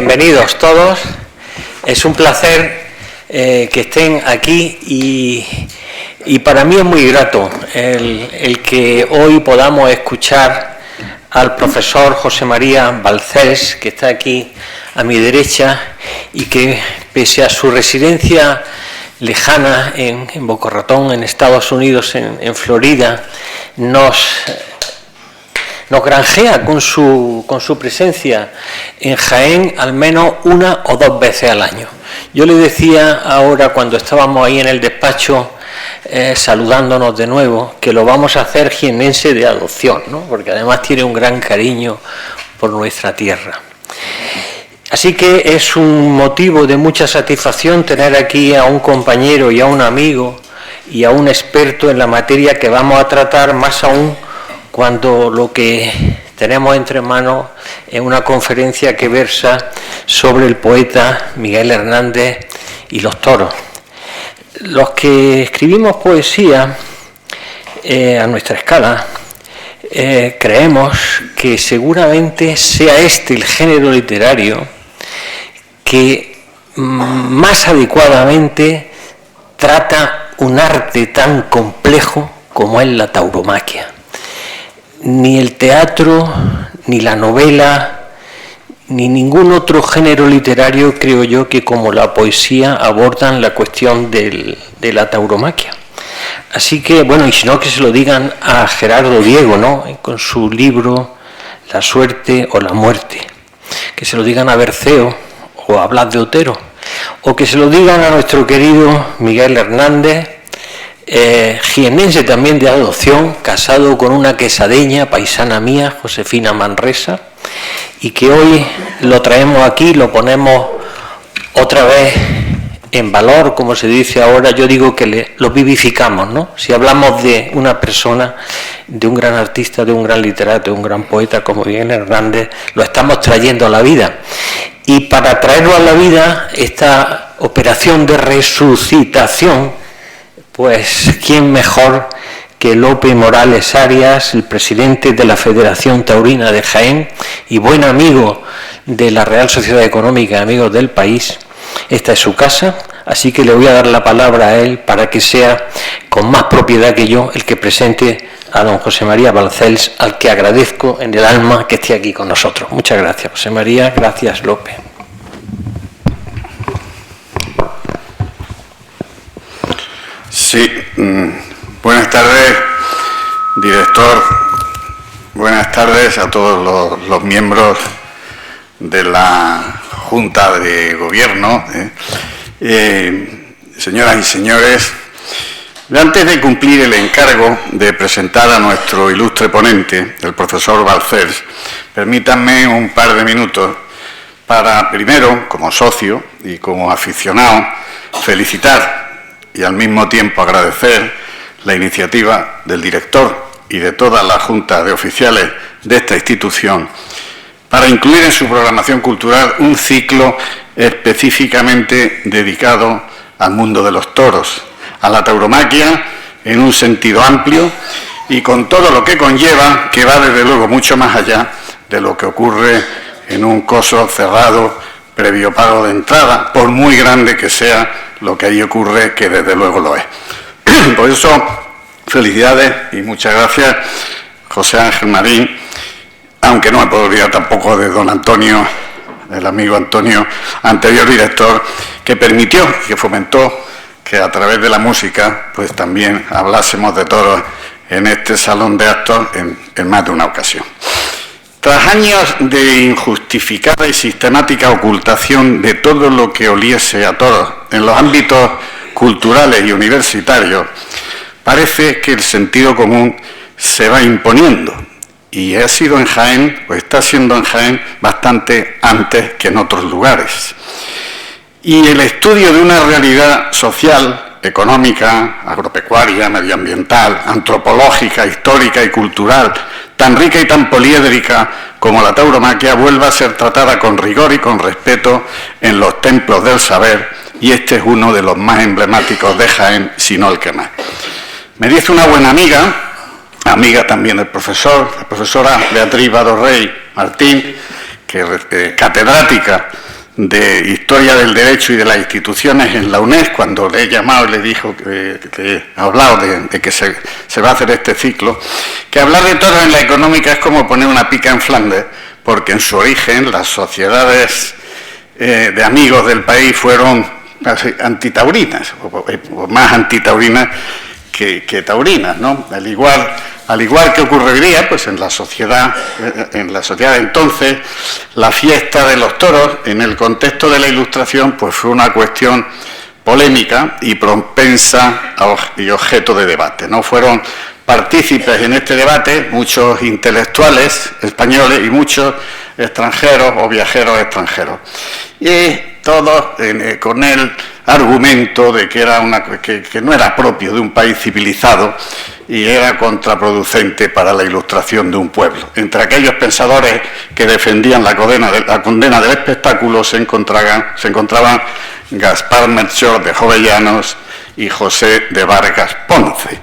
Bienvenidos todos, es un placer que estén aquí y para mí es muy grato el que hoy podamos escuchar al profesor José María Balcells, que está aquí a mi derecha y que pese a su residencia lejana en Boca Ratón, en Estados Unidos, en Florida, nos granjea con su presencia en Jaén al menos una o dos veces al año. Yo le decía ahora, cuando estábamos ahí en el despacho saludándonos de nuevo, que lo vamos a hacer jiennense de adopción, ¿no? Porque además tiene un gran cariño por nuestra tierra. Así que es un motivo de mucha satisfacción tener aquí a un compañero y a un amigo y a un experto en la materia que vamos a tratar, más aún cuando lo que tenemos entre manos es una conferencia que versa sobre el poeta Miguel Hernández y los toros. Los que escribimos poesía a nuestra escala creemos que seguramente sea este el género literario que más adecuadamente trata un arte tan complejo como es la tauromaquia. Ni el teatro, ni la novela, ni ningún otro género literario, creo yo, que como la poesía abordan la cuestión de la tauromaquia. Así que, bueno, y si no, que se lo digan a Gerardo Diego, ¿no?, con su libro La suerte o la muerte. Que se lo digan a Berceo o a Blas de Otero. O que se lo digan a nuestro querido Miguel Hernández, jiennense también de adopción, casado con una quesadeña paisana mía, Josefina Manresa, y que hoy lo traemos aquí, lo ponemos otra vez en valor, como se dice ahora. Yo digo que lo vivificamos, ¿no? Si hablamos de una persona, de un gran artista, de un gran literato, de un gran poeta como Miguel Hernández, lo estamos trayendo a la vida. Y para traerlo a la vida, esta operación de resucitación, pues quién mejor que Lope Morales Arias, el presidente de la Federación Taurina de Jaén y buen amigo de la Real Sociedad Económica de Amigos del País. Esta es su casa, así que le voy a dar la palabra a él para que sea con más propiedad que yo el que presente a don José María Balcells, al que agradezco en el alma que esté aquí con nosotros. Muchas gracias, José María. Gracias, Lope. Sí, buenas tardes, director, buenas tardes a todos los miembros de la Junta de Gobierno, señoras y señores. Antes de cumplir el encargo de presentar a nuestro ilustre ponente, el profesor Balcells, permítanme un par de minutos para, primero, como socio y como aficionado, felicitar y al mismo tiempo agradecer la iniciativa del director y de toda la Junta de Oficiales de esta institución para incluir en su programación cultural un ciclo específicamente dedicado al mundo de los toros, a la tauromaquia en un sentido amplio y con todo lo que conlleva, que va desde luego mucho más allá de lo que ocurre en un coso cerrado previo pago de entrada, por muy grande que sea lo que ahí ocurre, que desde luego lo es. Por eso, felicidades y muchas gracias, José Ángel Marín, aunque no me puedo olvidar tampoco de don Antonio, el amigo Antonio, anterior director, que permitió, que fomentó que a través de la música, pues también hablásemos de toros en este salón de actos en más de una ocasión. Tras años de injustificada y sistemática ocultación de todo lo que oliese a toros en los ámbitos culturales y universitarios, parece que el sentido común se va imponiendo y ha sido en Jaén, o está siendo en Jaén, bastante antes que en otros lugares. Y el estudio de una realidad social, económica, agropecuaria, medioambiental, antropológica, histórica y cultural, tan rica y tan poliédrica como la tauromaquia, vuelva a ser tratada con rigor y con respeto en los templos del saber, y este es uno de los más emblemáticos de Jaén, si no el que más. Me dice una buena amiga también del profesor, la profesora Beatriz Badorrey Martín, que catedrática de Historia del Derecho y de las Instituciones en la UNED, cuando le he llamado y le dijo que he hablado de que se va a hacer este ciclo, que hablar de toros en la económica es como poner una pica en Flandes, porque en su origen las sociedades de amigos del país fueron antitaurinas, o más antitaurinas que taurinas, ¿no? Al igual que ocurriría pues en la sociedad de entonces, la fiesta de los toros en el contexto de la Ilustración pues fue una cuestión polémica y propensa y objeto de debate, ¿no? Fueron partícipes en este debate muchos intelectuales españoles y muchos extranjeros o viajeros extranjeros, y todos con el argumento de que que no era propio de un país civilizado y era contraproducente para la ilustración de un pueblo. Entre aquellos pensadores que defendían la condena del espectáculo se encontraban Gaspar Melchor de Jovellanos y José de Vargas Ponce.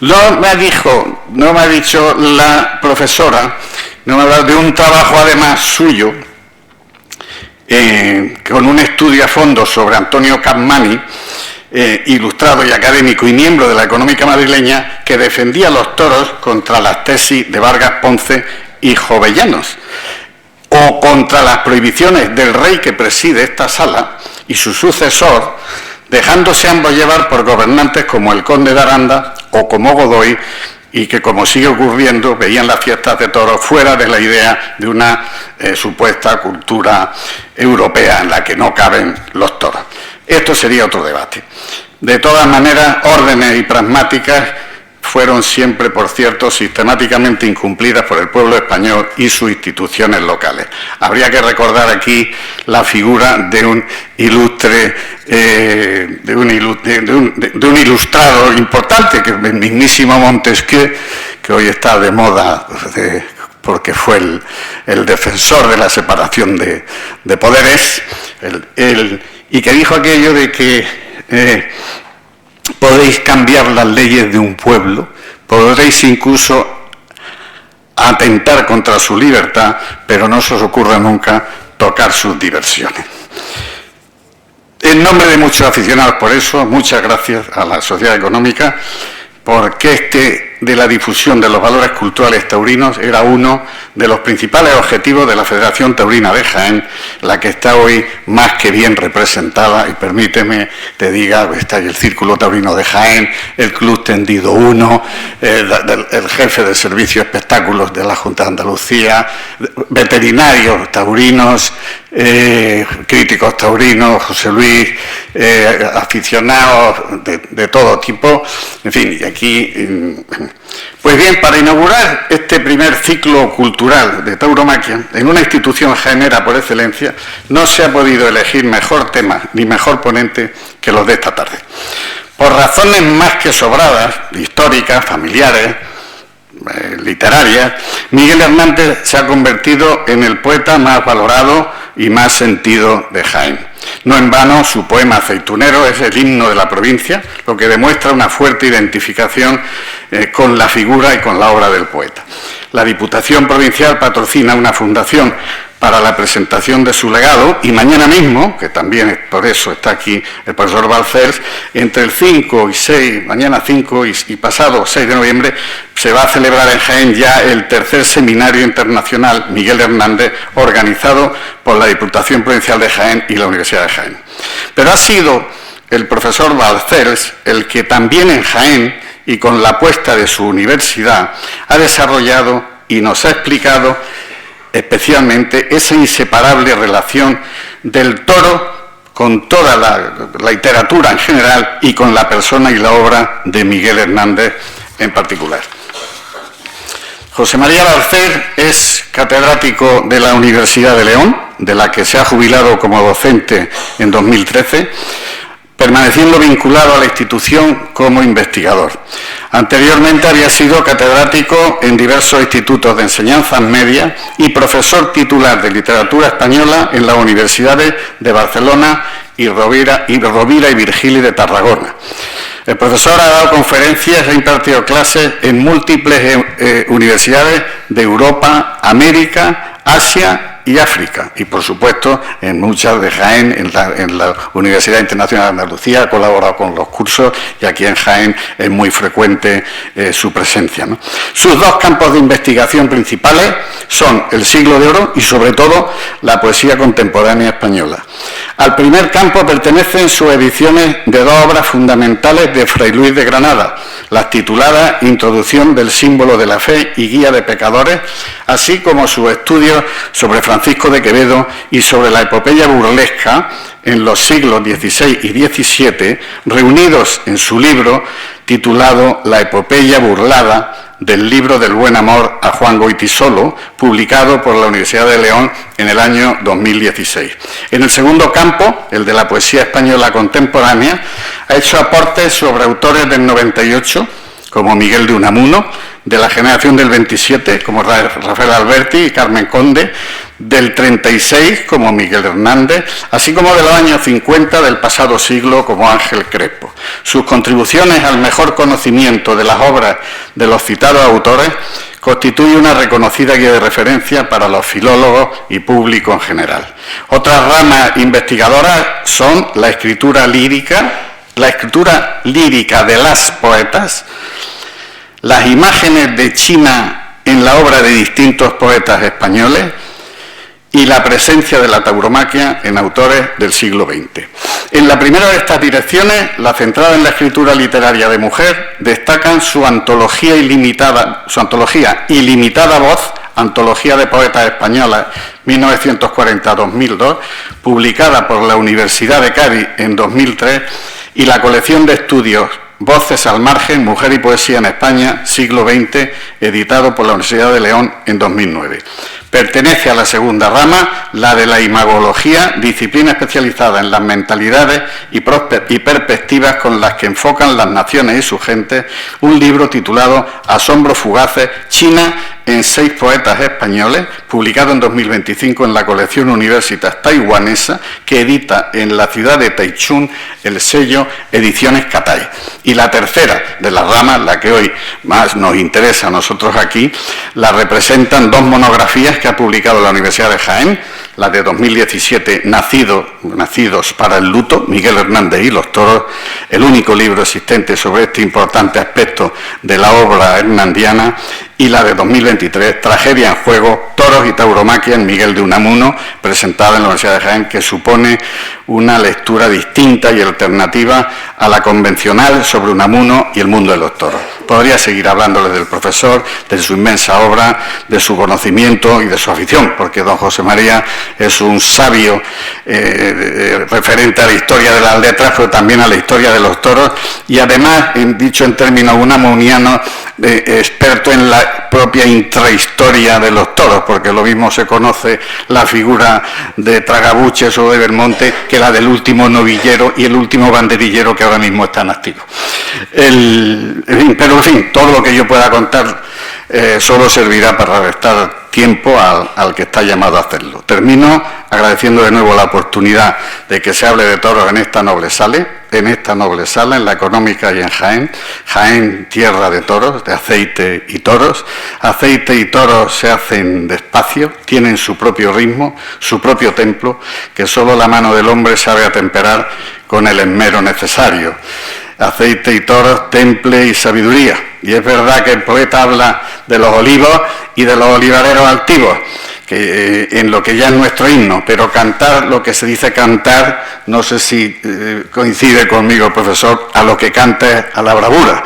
No me ha dicho la profesora, no me ha hablado de un trabajo además suyo, con un estudio a fondo sobre Antonio Capmany, ilustrado y académico y miembro de la Económica madrileña, que defendía los toros contra las tesis de Vargas Ponce y Jovellanos, o contra las prohibiciones del rey que preside esta sala y su sucesor, dejándose ambos llevar por gobernantes como el conde de Aranda o como Godoy, y que, como sigue ocurriendo, veían las fiestas de toros fuera de la idea de una supuesta cultura europea en la que no caben los toros. Esto sería otro debate. De todas maneras, órdenes y pragmáticas fueron siempre, por cierto, sistemáticamente incumplidas por el pueblo español y sus instituciones locales. Habría que recordar aquí la figura de un ilustre, de un ilustrado importante, que es el mismísimo Montesquieu, que hoy está de moda porque fue el defensor de la separación de poderes, y que dijo aquello de que podéis cambiar las leyes de un pueblo, podréis incluso atentar contra su libertad, pero no se os ocurra nunca tocar sus diversiones. En nombre de muchos aficionados, por eso, muchas gracias a la Sociedad Económica, porque de la difusión de los valores culturales taurinos era uno de los principales objetivos de la Federación Taurina de Jaén, la que está hoy más que bien representada, y permíteme te diga, está ahí el Círculo Taurino de Jaén, el Club Tendido 1, el jefe de Servicio de Espectáculos de la Junta de Andalucía, veterinarios taurinos, críticos taurinos, José Luis, aficionados de todo tipo, en fin, y aquí... Pues bien, para inaugurar este primer ciclo cultural de tauromaquia, en una institución jaenera por excelencia, no se ha podido elegir mejor tema ni mejor ponente que los de esta tarde. Por razones más que sobradas, históricas, familiares, literarias, Miguel Hernández se ha convertido en el poeta más valorado y más sentido de Jaén. No en vano, su poema Aceitunero es el himno de la provincia, lo que demuestra una fuerte identificación con la figura y con la obra del poeta. La Diputación Provincial patrocina una fundación para la presentación de su legado, y mañana mismo, que también por eso está aquí el profesor Balcells, entre el 5 y 6, mañana 5 y pasado 6 de noviembre, se va a celebrar en Jaén ya el tercer seminario internacional Miguel Hernández, organizado por la Diputación Provincial de Jaén y la Universidad de Jaén. Pero ha sido el profesor Balcells el que también en Jaén y con la apuesta de su universidad ha desarrollado y nos ha explicado especialmente esa inseparable relación del toro con toda la literatura en general y con la persona y la obra de Miguel Hernández en particular. José María Balcells es catedrático de la Universidad de León, de la que se ha jubilado como docente en 2013, permaneciendo vinculado a la institución como investigador. Anteriormente había sido catedrático en diversos institutos de enseñanza media y profesor titular de literatura española en las universidades de Barcelona y Rovira y Virgili de Tarragona. El profesor ha dado conferencias e impartido clases en múltiples universidades de Europa, América, Asia y África, y por supuesto en muchas de Jaén, en la Universidad Internacional de Andalucía, ha colaborado con los cursos y aquí en Jaén es muy frecuente su presencia, ¿no? Sus dos campos de investigación principales son el siglo de oro y sobre todo la poesía contemporánea española. Al primer campo pertenecen sus ediciones de dos obras fundamentales de Fray Luis de Granada, las tituladas Introducción del símbolo de la fe y Guía de pecadores, así como sus estudios sobre Francisco de Quevedo y sobre la epopeya burlesca en los siglos XVI y XVII, reunidos en su libro titulado La epopeya burlada del libro del buen amor a Juan Goytisolo, publicado por la Universidad de León en el año 2016. En el segundo campo, el de la poesía española contemporánea, ha hecho aportes sobre autores del 98, como Miguel de Unamuno, de la generación del 27, como Rafael Alberti y Carmen Conde, del 36, como Miguel Hernández, así como de los años 50 del pasado siglo, como Ángel Crespo. Sus contribuciones al mejor conocimiento de las obras de los citados autores constituye una reconocida guía de referencia para los filólogos y público en general. Otras ramas investigadoras son la escritura lírica de las poetas, las imágenes de China en la obra de distintos poetas españoles y la presencia de la tauromaquia en autores del siglo XX. En la primera de estas direcciones, la centrada en la escritura literaria de mujer, destacan su antología ilimitada voz, Antología de Poetas Españolas 1940-2002, publicada por la Universidad de Cádiz en 2003, y la colección de estudios Voces al margen, Mujer y Poesía en España, siglo XX, editado por la Universidad de León en 2009. Pertenece a la segunda rama, la de la imagología, disciplina especializada en las mentalidades y perspectivas con las que enfocan las naciones y sus gentes, un libro titulado Asombros fugaces, China en 6 poetas españoles, publicado en 2025 en la colección Universitas taiwanesa, que edita en la ciudad de Taichung el sello Ediciones Catay. Y la tercera de las ramas, la que hoy más nos interesa a nosotros aquí, la representan 2 monografías que ha publicado la Universidad de Jaén, la de 2017, Nacidos para el luto, Miguel Hernández y los toros, el único libro existente sobre este importante aspecto de la obra hernandiana, y la de 2023, Tragedia en juego, toros y tauromaquia en Miguel de Unamuno, presentada en la Universidad de Jaén, que supone una lectura distinta y alternativa a la convencional sobre Unamuno y el mundo de los toros. Podría seguir hablándoles del profesor, de su inmensa obra, de su conocimiento y de su afición, porque don José María es un sabio referente a la historia de las letras, pero también a la historia de los toros, y además, dicho en términos unamunianos, experto en la propia intrahistoria de los toros, porque lo mismo se conoce la figura de Tragabuches o de Belmonte que la del último novillero y el último banderillero que ahora mismo están activos. Pero en fin, todo lo que yo pueda contar solo servirá para restar tiempo al que está llamado a hacerlo. Termino agradeciendo de nuevo la oportunidad de que se hable de toros en esta noble sala, en la Económica y en Jaén. Jaén, tierra de toros, de aceite y toros. Aceite y toros se hacen despacio, tienen su propio ritmo, su propio templo, que solo la mano del hombre sabe atemperar con el esmero necesario. Aceite y toros, temple y sabiduría. Y es verdad que el poeta habla de los olivos y de los olivareros altivos, que en lo que ya es nuestro himno, pero cantar lo que se dice cantar, no sé si coincide conmigo, profesor, a lo que canta es a la bravura.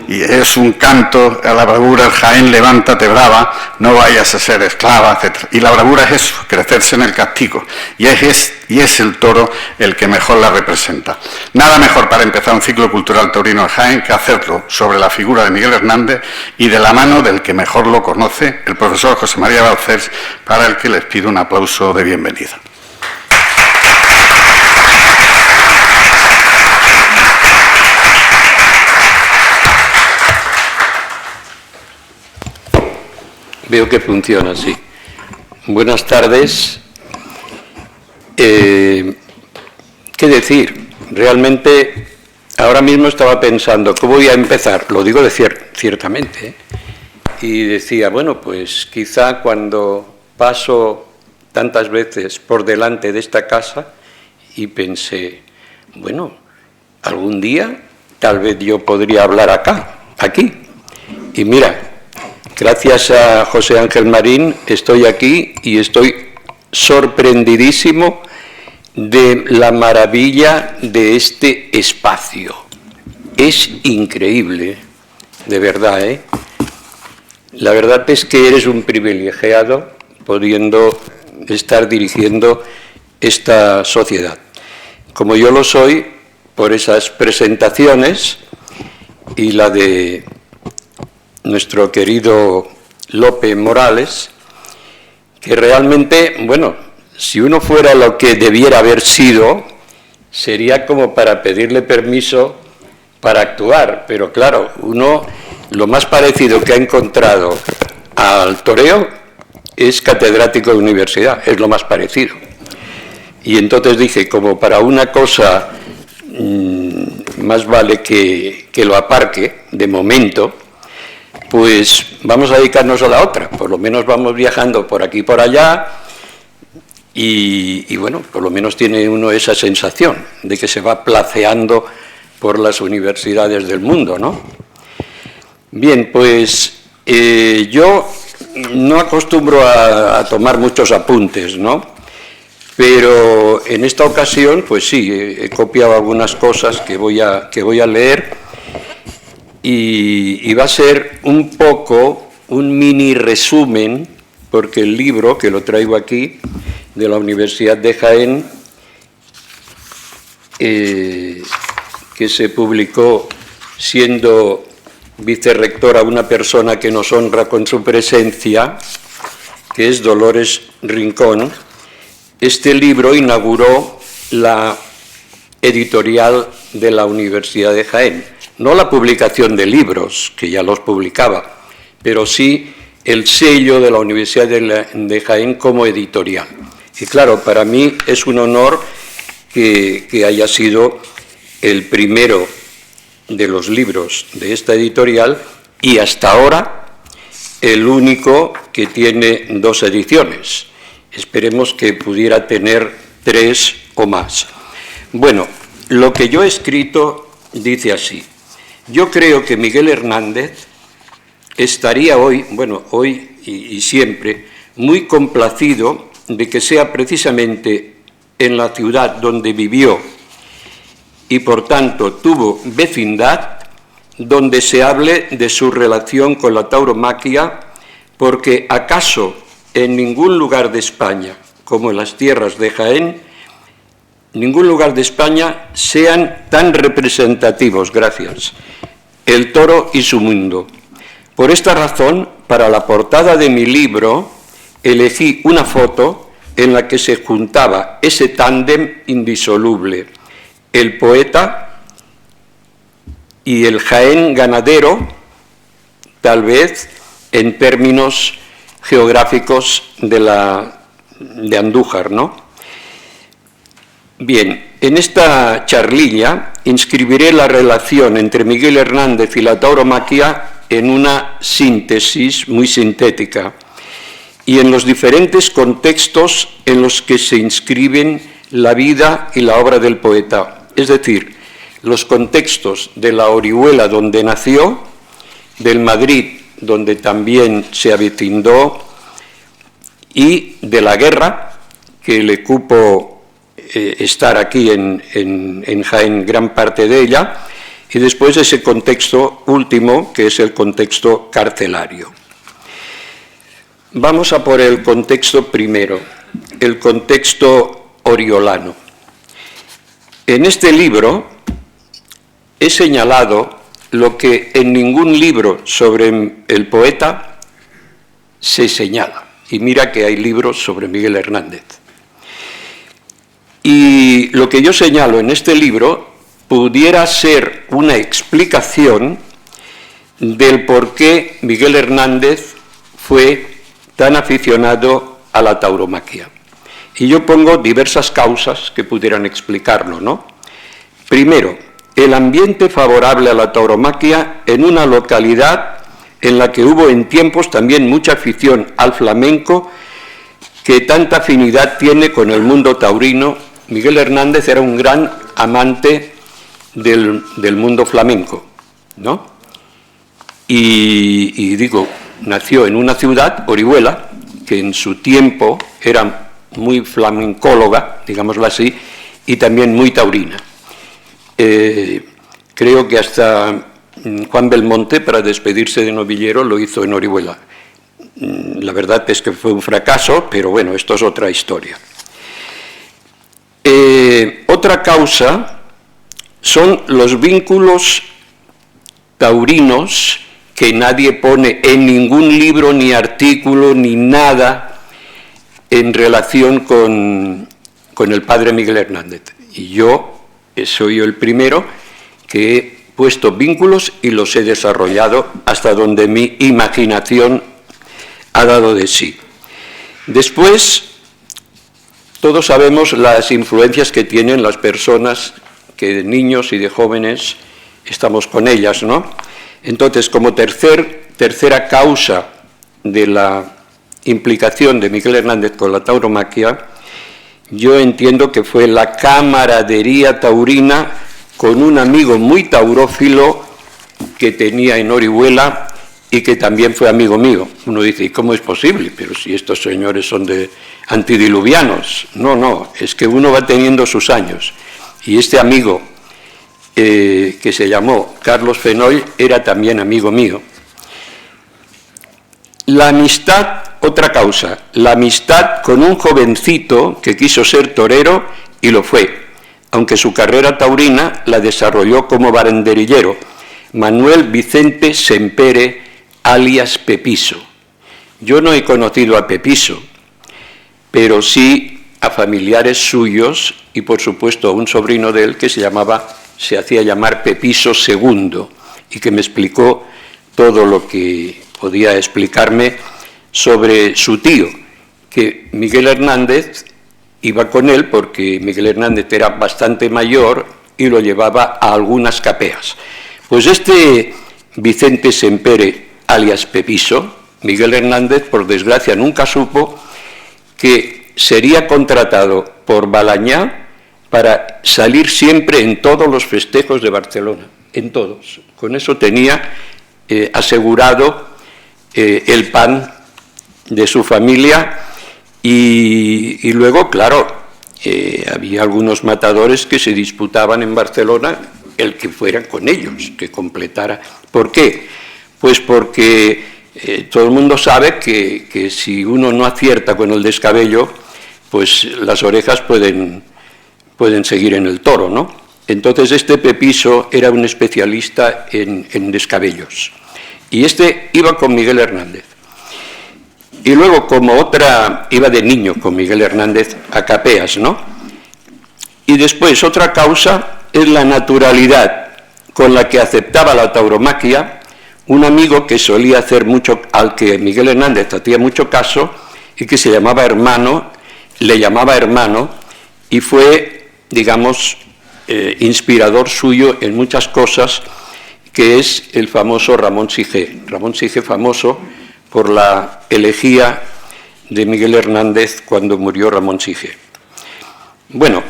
Y es un canto a la bravura, el Jaén, levántate brava, no vayas a ser esclava, etc. Y la bravura es eso, crecerse en el castigo. Y es el toro el que mejor la representa. Nada mejor para empezar un ciclo cultural taurino en Jaén que hacerlo sobre la figura de Miguel Hernández y de la mano del que mejor lo conoce, el profesor José María Balcells, para el que les pido un aplauso de bienvenida. Veo que funciona así. Buenas tardes. ¿Qué decir? Realmente, ahora mismo estaba pensando, ¿cómo voy a empezar? Lo digo ciertamente. Y decía, bueno, pues quizá cuando paso tantas veces por delante de esta casa y pensé, bueno, algún día tal vez yo podría hablar aquí. Y mira, gracias a José Ángel Marín estoy aquí y estoy sorprendidísimo de la maravilla de este espacio. Es increíble, de verdad, ¿eh? La verdad es que eres un privilegiado pudiendo estar dirigiendo esta sociedad. Como yo lo soy, por esas presentaciones y la de nuestro querido Lope Morales, que realmente, bueno, si uno fuera lo que debiera haber sido, sería como para pedirle permiso para actuar, pero claro, uno lo más parecido que ha encontrado al toreo es catedrático de universidad, es lo más parecido. Y entonces dije, como para una cosa más vale que lo aparque, de momento, pues vamos a dedicarnos a la otra, por lo menos vamos viajando por aquí y por allá, y bueno, por lo menos tiene uno esa sensación de que se va placeando por las universidades del mundo, ¿no? Bien, pues yo no acostumbro a tomar muchos apuntes, ¿no? Pero en esta ocasión, pues sí, he copiado algunas cosas que voy a leer y va a ser un poco un mini resumen, porque el libro, que lo traigo aquí, de la Universidad de Jaén, que se publicó siendo vicerrectora una persona que nos honra con su presencia, que es Dolores Rincón. Este libro inauguró la editorial de la Universidad de Jaén. No la publicación de libros, que ya los publicaba, pero sí el sello de la Universidad de Jaén como editorial. Y claro, para mí es un honor que haya sido el primero de los libros de esta editorial y hasta ahora el único que tiene 2 ediciones. Esperemos que pudiera tener 3 o más. Bueno, lo que yo he escrito dice así. Yo creo que Miguel Hernández estaría hoy, bueno, hoy y siempre, muy complacido de que sea precisamente en la ciudad donde vivió y por tanto tuvo vecindad, donde se hable de su relación con la tauromaquia, porque acaso en ningún lugar de España, como en las tierras de Jaén, ningún lugar de España sean tan representativos, gracias, el toro y su mundo. Por esta razón, para la portada de mi libro, elegí una foto en la que se juntaba ese tándem indisoluble, el poeta y el Jaén ganadero, tal vez en términos geográficos de Andújar, ¿no? Bien, en esta charlilla inscribiré la relación entre Miguel Hernández y la tauromaquia en una síntesis muy sintética y en los diferentes contextos en los que se inscriben la vida y la obra del poeta, es decir, los contextos de la Orihuela donde nació, del Madrid donde también se avecindó y de la guerra, que le cupo estar aquí en Jaén gran parte de ella, y después ese contexto último, que es el contexto carcelario. Vamos a por el contexto primero, el contexto oriolano. En este libro he señalado lo que en ningún libro sobre el poeta se señala. Y mira que hay libros sobre Miguel Hernández. Y lo que yo señalo en este libro pudiera ser una explicación del por qué Miguel Hernández fue tan aficionado a la tauromaquia. Y yo pongo diversas causas que pudieran explicarlo, ¿no? Primero, el ambiente favorable a la tauromaquia en una localidad en la que hubo en tiempos también mucha afición al flamenco que tanta afinidad tiene con el mundo taurino. Miguel Hernández era un gran amante del mundo flamenco, ¿no? Y digo, nació en una ciudad, Orihuela, que en su tiempo era muy flamencóloga, digámoslo así, y también muy taurina. Creo que hasta Juan Belmonte, para despedirse de Novillero, lo hizo en Orihuela. La verdad es que fue un fracaso, pero bueno, esto es otra historia. Otra causa son los vínculos taurinos que nadie pone en ningún libro, ni artículo, ni nada en relación con el padre Miguel Hernández. Y yo soy el primero que he puesto vínculos y los he desarrollado hasta donde mi imaginación ha dado de sí. Después, todos sabemos las influencias que tienen las personas que de niños y de jóvenes estamos con ellas, ¿no? Entonces, como tercera causa de la implicación de Miguel Hernández con la tauromaquia, yo entiendo que fue la camaradería taurina con un amigo muy taurófilo que tenía en Orihuela y que también fue amigo mío. Uno dice, ¿y cómo es posible? Pero si estos señores son de antidiluvianos. No, es que uno va teniendo sus años. Y este amigo, que se llamó Carlos Fenoll, era también amigo mío. La amistad, otra causa, la amistad con un jovencito que quiso ser torero y lo fue, aunque su carrera taurina la desarrolló como banderillero, Manuel Vicente Sempere, alias Pepiso. Yo no he conocido a Pepiso, pero sí a familiares suyos y por supuesto a un sobrino de él que se hacía llamar Pepiso II y que me explicó todo lo que podía explicarme sobre su tío, que Miguel Hernández iba con él porque Miguel Hernández era bastante mayor y lo llevaba a algunas capeas. Pues este Vicente Sempere, alias Pepiso, Miguel Hernández, por desgracia, nunca supo que sería contratado por Balañá para salir siempre en todos los festejos de Barcelona, en todos. Con eso tenía asegurado el pan de su familia y luego, claro, había algunos matadores que se disputaban en Barcelona el que fuera con ellos, que completara. ¿Por qué? Pues porque todo el mundo sabe que si uno no acierta con el descabello, pues las orejas pueden seguir en el toro, ¿no? Entonces este Pepiso era un especialista en descabellos. Y este iba con Miguel Hernández. Y luego, como otra, iba de niño con Miguel Hernández a capeas, ¿no? Y después, otra causa es la naturalidad con la que aceptaba la tauromaquia un amigo que solía hacer mucho, al que Miguel Hernández hacía mucho caso, y que se llamaba Hermano, le llamaba Hermano, y fue, digamos, inspirador suyo en muchas cosas, que es el famoso Ramón Sige. Ramón Sige, famoso por la elegía de Miguel Hernández cuando murió Ramón Sige. Bueno,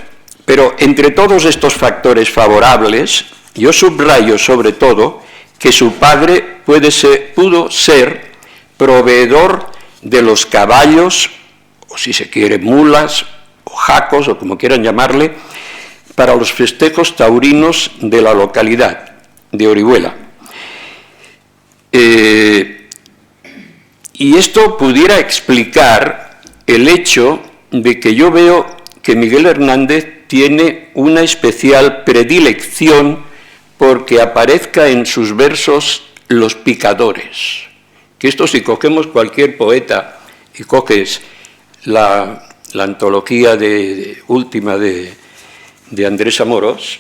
pero entre todos estos factores favorables, yo subrayo sobre todo que su padre pudo ser proveedor de los caballos, o si se quiere, mulas, o jacos, o como quieran llamarle, para los festejos taurinos de la localidad de Orihuela. Y esto pudiera explicar el hecho de que yo veo que Miguel Hernández tiene una especial predilección porque aparezca en sus versos los picadores. Que esto, si cogemos cualquier poeta y coges la antología última de Andrés Amorós,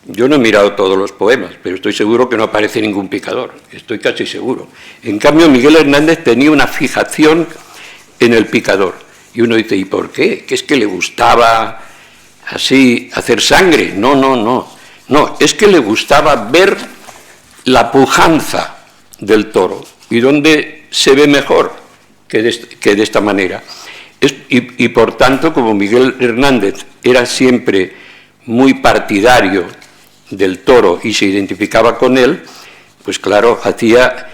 yo no he mirado todos los poemas, pero estoy seguro que no aparece ningún picador, estoy casi seguro. En cambio, Miguel Hernández tenía una fijación en el picador. Y uno dice, ¿y por qué? ¿Que es que le gustaba así hacer sangre? No, es que le gustaba ver la pujanza del toro. ¿Y dónde se ve mejor que de esta manera? Y por tanto, como Miguel Hernández era siempre muy partidario del toro y se identificaba con él, pues claro, hacía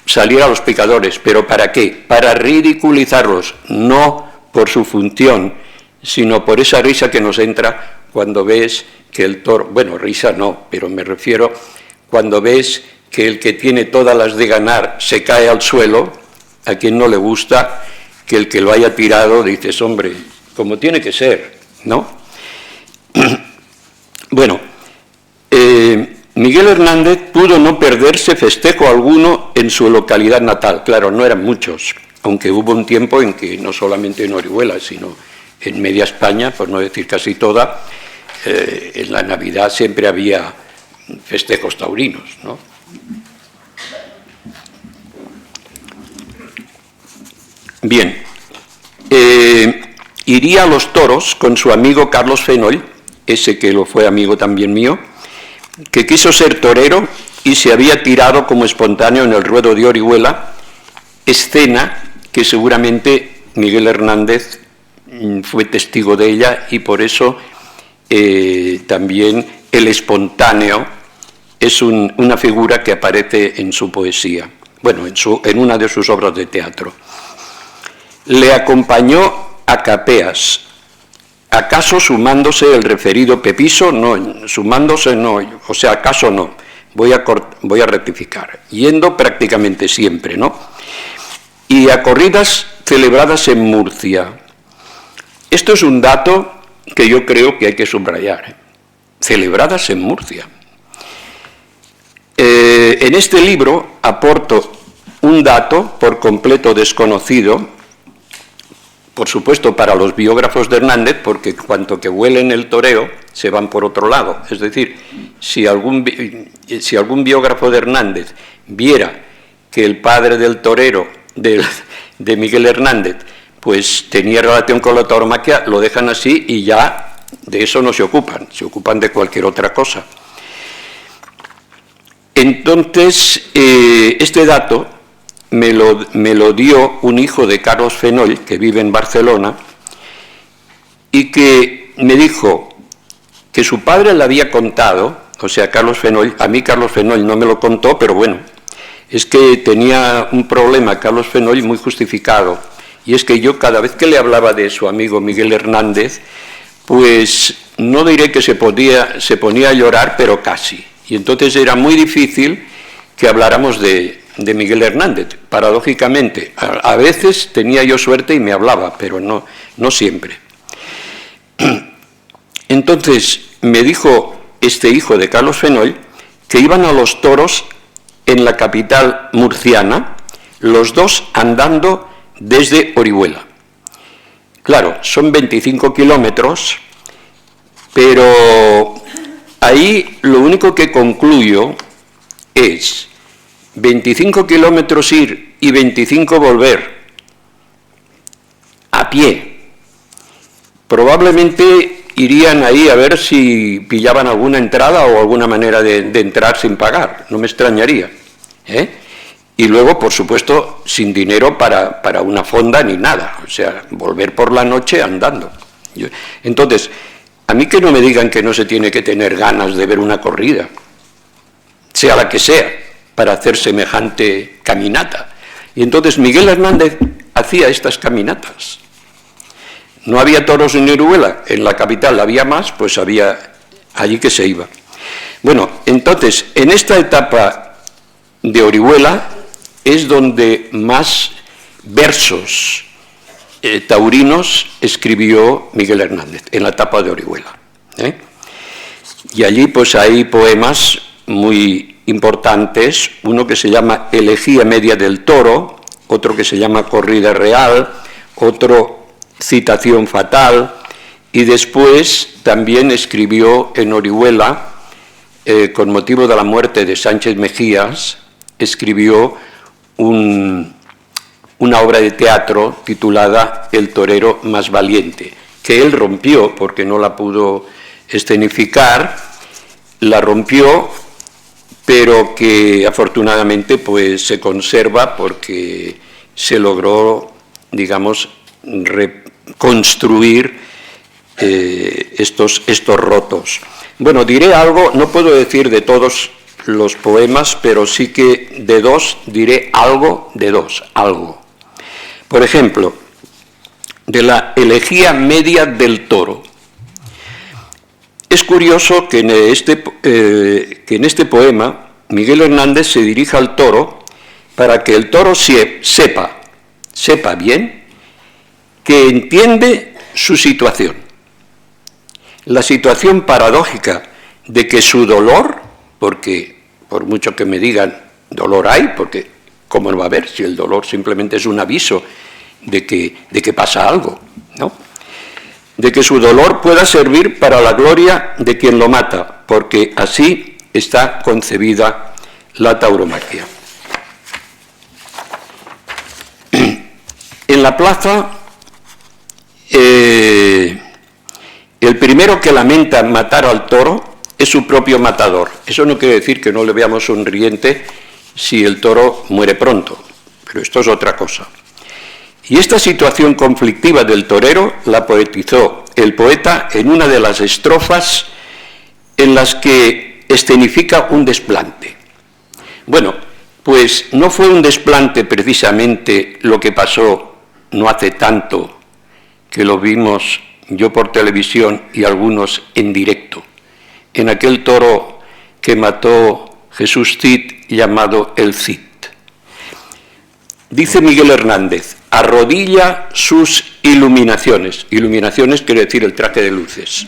salir a los picadores. ¿Pero para qué? Para ridiculizarlos, no por su función, sino por esa risa que nos entra cuando ves que el toro, bueno, risa no, pero me refiero cuando ves que el que tiene todas las de ganar se cae al suelo, a quien no le gusta que el que lo haya tirado, dices, hombre, como tiene que ser, ¿no? Bueno, Miguel Hernández pudo no perderse festejo alguno en su localidad natal. Claro, no eran muchos, aunque hubo un tiempo en que no solamente en Orihuela, sino en media España, por no decir casi toda, en la Navidad siempre había festejos taurinos, ¿no? Bien, iría a los toros con su amigo Carlos Fenoll, ese que lo fue amigo también mío, que quiso ser torero y se había tirado como espontáneo en el ruedo de Orihuela, escena que seguramente Miguel Hernández fue testigo de ella y por eso también el espontáneo es una figura que aparece en su poesía, bueno, en una de sus obras de teatro. Le acompañó a Capeas, acaso sumándose el referido Pepiso, no, sumándose no, o sea, acaso no, voy a rectificar, yendo prácticamente siempre, ¿no? Y a corridas celebradas en Murcia. Esto es un dato que yo creo que hay que subrayar, celebradas en Murcia. En este libro aporto un dato por completo desconocido, por supuesto para los biógrafos de Hernández, porque cuanto que huelen el toreo, se van por otro lado. Es decir, si algún biógrafo de Hernández viera que el padre del torero, de Miguel Hernández, pues tenía relación con la tauromaquia, lo dejan así y ya de eso no se ocupan de cualquier otra cosa. Entonces, este dato me lo dio un hijo de Carlos Fenoll, que vive en Barcelona, y que me dijo que su padre le había contado, o sea, Carlos Fenoll, a mí Carlos Fenoll no me lo contó, pero bueno, es que tenía un problema Carlos Fenoll muy justificado, y es que yo cada vez que le hablaba de su amigo Miguel Hernández, pues no diré que se ponía a llorar, pero casi, y entonces era muy difícil que habláramos de Miguel Hernández, paradójicamente. A veces tenía yo suerte y me hablaba, pero no siempre. Entonces me dijo este hijo de Carlos Fenoll que iban a los toros en la capital murciana, los dos andando desde Orihuela. Claro, son 25 kilómetros, pero ahí lo único que concluyo es 25 kilómetros ir y 25 volver a pie. Probablemente irían ahí a ver si pillaban alguna entrada o alguna manera de entrar sin pagar, no me extrañaría, ¿eh? Y luego, por supuesto, sin dinero para una fonda ni nada, o sea, volver por la noche andando. Entonces, a mí que no me digan que no se tiene que tener ganas de ver una corrida, sea la que sea, para hacer semejante caminata. Y entonces Miguel Hernández hacía estas caminatas. No había toros en Orihuela, en la capital había más, pues había allí que se iba. Bueno, entonces, en esta etapa de Orihuela es donde más versos taurinos escribió Miguel Hernández, en la etapa de Orihuela, ¿eh? Y allí pues hay poemas muy importantes, uno que se llama Elegía Media del Toro, otro que se llama Corrida Real, otro Citación Fatal, y después también escribió en Orihuela, con motivo de la muerte de Sánchez Mejías, escribió una obra de teatro titulada El torero más valiente, que él rompió porque no la pudo escenificar, la rompió, pero que afortunadamente pues se conserva porque se logró, digamos, reconstruir estos rotos. Bueno, diré algo, no puedo decir de todos los poemas, pero sí que de dos diré algo de dos, algo. Por ejemplo, de la elegía media del toro. Es curioso que en este poema Miguel Hernández se dirija al toro para que el toro sepa bien que entiende su situación. La situación paradójica de que su dolor, porque por mucho que me digan dolor hay, porque ¿cómo no va a haber si el dolor simplemente es un aviso de que pasa algo, ¿no? De que su dolor pueda servir para la gloria de quien lo mata, porque así está concebida la tauromaquia. En la plaza, el primero que lamenta matar al toro es su propio matador. Eso no quiere decir que no le veamos sonriente si el toro muere pronto, pero esto es otra cosa. Y esta situación conflictiva del torero la poetizó el poeta en una de las estrofas en las que escenifica un desplante. Bueno, pues no fue un desplante precisamente lo que pasó no hace tanto, que lo vimos yo por televisión y algunos en directo, en aquel toro que mató Jesús Cid llamado el Cid. Dice Miguel Hernández, arrodilla sus iluminaciones. Iluminaciones quiere decir el traje de luces.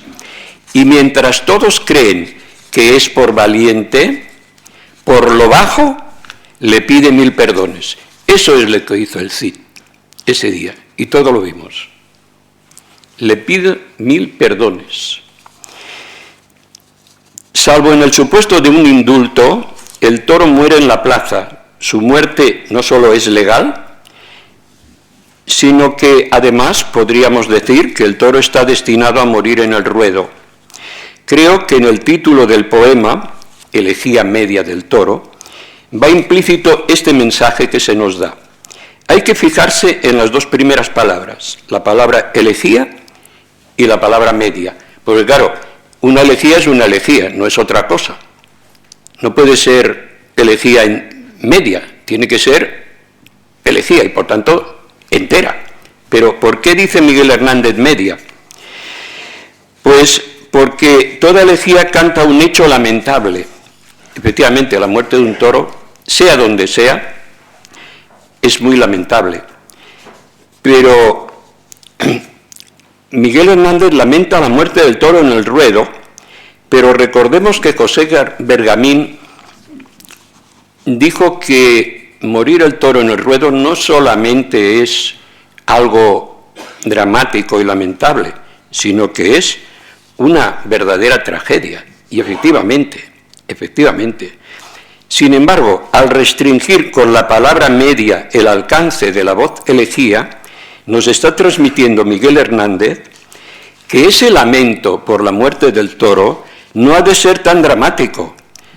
Y mientras todos creen que es por valiente, por lo bajo le pide 1000 perdones. Eso es lo que hizo el Cid ese día, y todo lo vimos. Le pide 1000 perdones. Salvo en el supuesto de un indulto, el toro muere en la plaza. Su muerte no solo es legal, sino que además podríamos decir que el toro está destinado a morir en el ruedo. Creo que en el título del poema, Elegía media del toro, va implícito este mensaje que se nos da. Hay que fijarse en las dos primeras palabras, la palabra elegía y la palabra media, porque claro, una elegía es una elegía, no es otra cosa. No puede ser elegía en media, tiene que ser elegía y por tanto entera. Pero ¿por qué dice Miguel Hernández media? Pues porque toda elegía canta un hecho lamentable. Efectivamente, la muerte de un toro, sea donde sea, es muy lamentable. Pero Miguel Hernández lamenta la muerte del toro en el ruedo, pero recordemos que José Bergamín dijo que morir el toro en el ruedo no solamente es algo dramático y lamentable, sino que es una verdadera tragedia. Y efectivamente. Sin embargo, al restringir con la palabra media el alcance de la voz elegía, nos está transmitiendo Miguel Hernández que ese lamento por la muerte del toro no ha de ser tan dramático,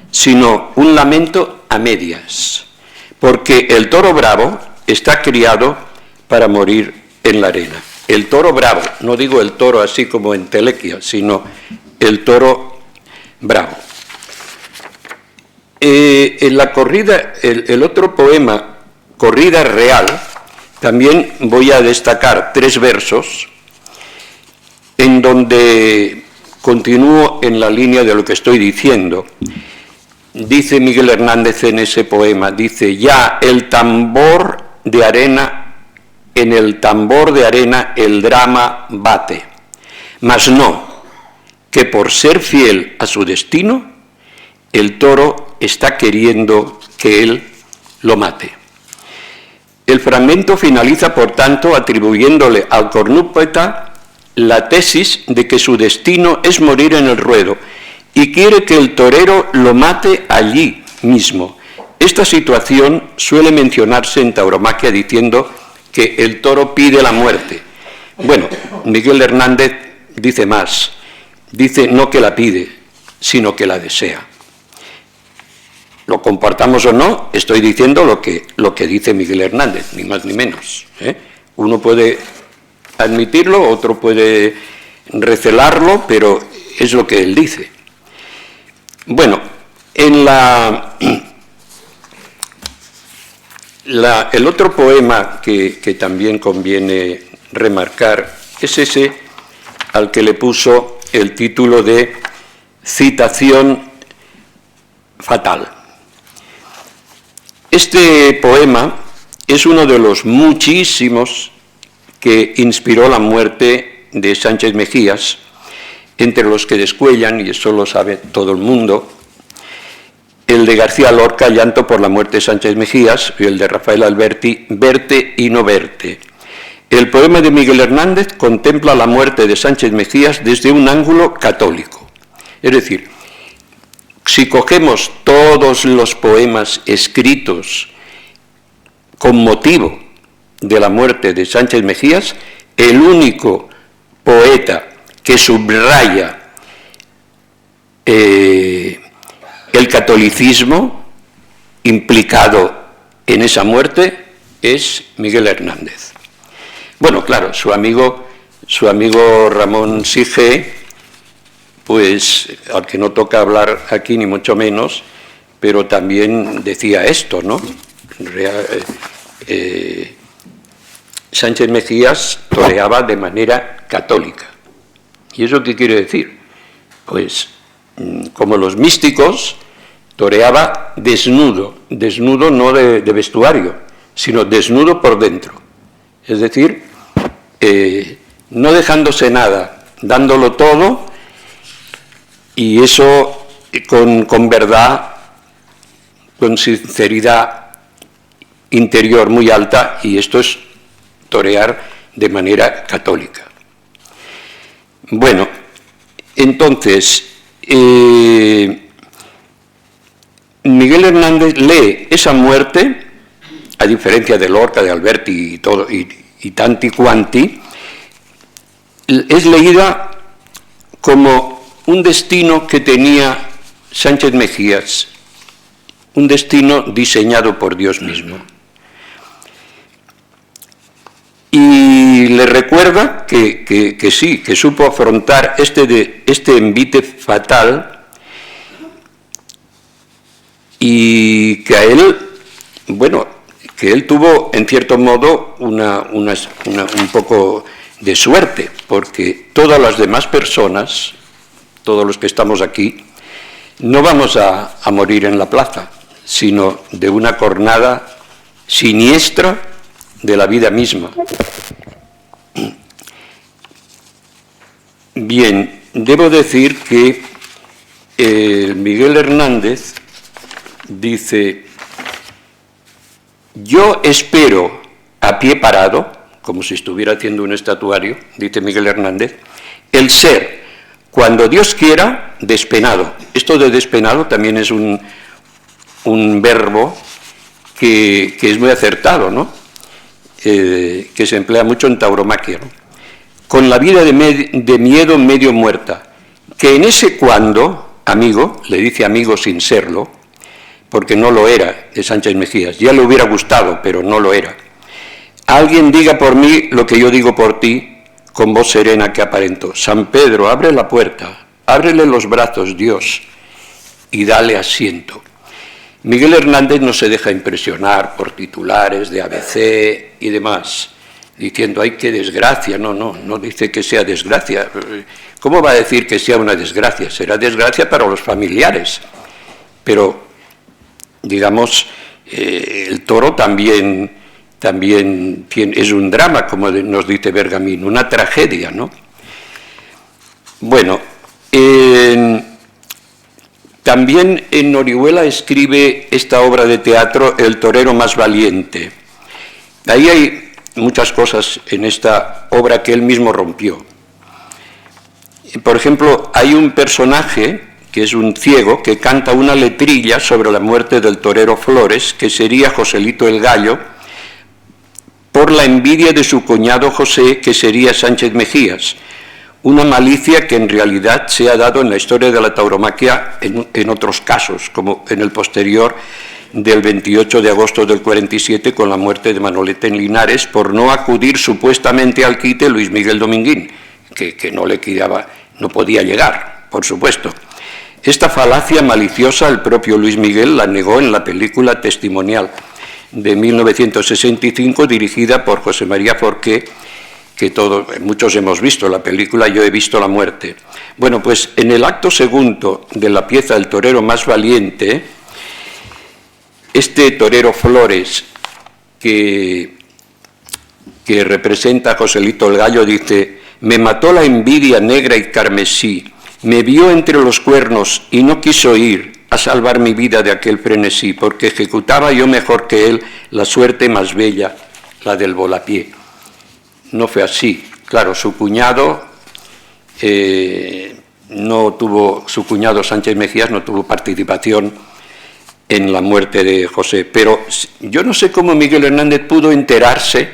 sino un lamento a medias, porque el toro bravo está criado para morir en la arena. El toro bravo, no digo el toro así como en telequia, sino el toro bravo. En la corrida, el otro poema, Corrida Real, también voy a destacar 3 versos en donde continúo en la línea de lo que estoy diciendo. Dice Miguel Hernández en ese poema, dice, ya el tambor de arena, en el tambor de arena el drama bate, mas no, que por ser fiel a su destino, el toro está queriendo que él lo mate. El fragmento finaliza, por tanto, atribuyéndole al cornúpeta la tesis de que su destino es morir en el ruedo y quiere que el torero lo mate allí mismo. Esta situación suele mencionarse en tauromaquia diciendo que el toro pide la muerte. Bueno, Miguel Hernández dice más, dice no que la pide, sino que la desea. Lo compartamos o no, estoy diciendo lo que dice Miguel Hernández, ni más ni menos. Uno puede admitirlo, otro puede recelarlo, pero es lo que él dice. Bueno, en el otro poema que también conviene remarcar es ese al que le puso el título de Citación fatal. Este poema es uno de los muchísimos que inspiró la muerte de Sánchez Mejías, entre los que descuellan, y eso lo sabe todo el mundo, el de García Lorca, Llanto por la muerte de Sánchez Mejías, y el de Rafael Alberti, Verte y no verte. El poema de Miguel Hernández contempla la muerte de Sánchez Mejías desde un ángulo católico. Es decir, si cogemos todos los poemas escritos con motivo de la muerte de Sánchez Mejías, el único poeta que subraya el catolicismo implicado en esa muerte es Miguel Hernández. Bueno, claro, su amigo Ramón Sige, pues al que no toca hablar aquí ni mucho menos, pero también decía esto, ¿no? Sánchez Mejías toreaba de manera católica. ¿Y eso qué quiere decir? Pues como los místicos, toreaba desnudo no de vestuario, sino desnudo por dentro. Es decir, no dejándose nada, dándolo todo, y eso con verdad, con sinceridad interior muy alta, y esto es torear de manera católica. Bueno, entonces, Miguel Hernández lee esa muerte, a diferencia de Lorca, de Alberti y todo, y tanti quanti, es leída como un destino que tenía Sánchez Mejías, un destino diseñado por Dios mismo. Y le recuerda que sí, que supo afrontar este envite fatal, y que a él, bueno, que él tuvo en cierto modo un poco de suerte, porque todas las demás personas, todos los que estamos aquí, no vamos a morir en la plaza, sino de una cornada siniestra de la vida misma. Bien, debo decir que Miguel Hernández dice: yo espero a pie parado, como si estuviera haciendo un estatuario, dice Miguel Hernández, el ser, cuando Dios quiera, despenado. Esto de despenado también es un verbo que es muy acertado, ¿no? Que se emplea mucho en tauromaquia, ¿no? Con la vida de miedo medio muerta, que en ese cuando, amigo, le dice amigo sin serlo, porque no lo era, de Sánchez Mejías, ya le hubiera gustado, pero no lo era. Alguien diga por mí lo que yo digo por ti, con voz serena que aparento. San Pedro, abre la puerta, ábrele los brazos, Dios, y dale asiento. Miguel Hernández no se deja impresionar por titulares de ABC y demás, diciendo, ¡ay, qué desgracia! No dice que sea desgracia. ¿Cómo va a decir que sea una desgracia? Será desgracia para los familiares. Pero, digamos, el toro también es un drama, como nos dice Bergamín, una tragedia, ¿no? Bueno, también en Orihuela escribe esta obra de teatro, El torero más valiente. Ahí hay muchas cosas en esta obra que él mismo rompió. Por ejemplo, hay un personaje que es un ciego que canta una letrilla sobre la muerte del torero Flores, que sería Joselito el Gallo, por la envidia de su cuñado José, que sería Sánchez Mejías, una malicia que en realidad se ha dado en la historia de la tauromaquia en otros casos, como en el posterior del 28 de agosto del 47 con la muerte de Manolete en Linares por no acudir supuestamente al quite Luis Miguel Dominguín, que no le quedaba, no podía llegar, por supuesto. Esta falacia maliciosa el propio Luis Miguel la negó en la película Testimonial de 1965 dirigida por José María Forqué, que muchos hemos visto la película, yo he visto La muerte. Bueno, pues en el acto segundo de la pieza El torero más valiente, este torero Flores, que representa a Joselito el Gallo, dice: me mató la envidia negra y carmesí, me vio entre los cuernos y no quiso ir a salvar mi vida de aquel frenesí, porque ejecutaba yo mejor que él la suerte más bella, la del volapié. No fue así. Claro, su cuñado Sánchez Mejías no tuvo participación en la muerte de José, pero yo no sé cómo Miguel Hernández pudo enterarse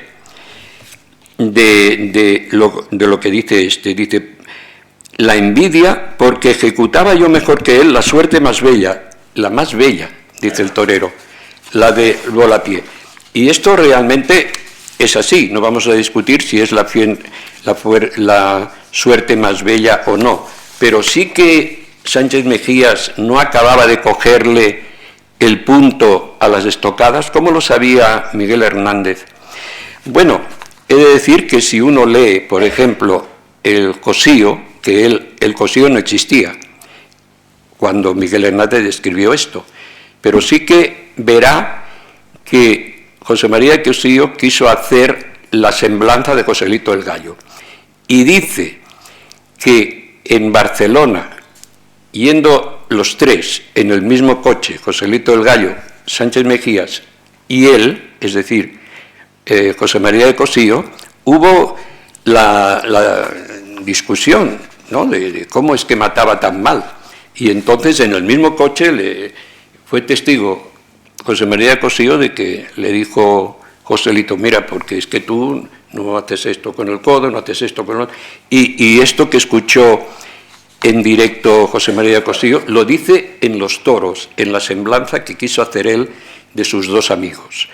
de lo que dice dice: la envidia porque ejecutaba yo mejor que él la suerte más bella, la más bella, dice el torero, la de volapié. Y esto realmente es así, no vamos a discutir si es la suerte más bella o no, pero sí que Sánchez Mejías no acababa de cogerle el punto a las estocadas. ¿Cómo lo sabía Miguel Hernández? Bueno, he de decir que si uno lee, por ejemplo, el Cosío, que el Cosío no existía cuando Miguel Hernández escribió esto, pero sí que verá que José María de Cosío quiso hacer la semblanza de Joselito el Gallo, y dice que en Barcelona, yendo los tres en el mismo coche, Joselito el Gallo, Sánchez Mejías y él, es decir, José María de Cosío, hubo la discusión, ¿no?, de cómo es que mataba tan mal, y entonces en el mismo coche fue testigo José María de Cosío de que le dijo Joselito: mira, porque es que tú no haces esto con el codo, no haces esto con el otro. Y esto que escuchó en directo José María de Cosío lo dice en Los toros, en la semblanza que quiso hacer él de sus dos amigos.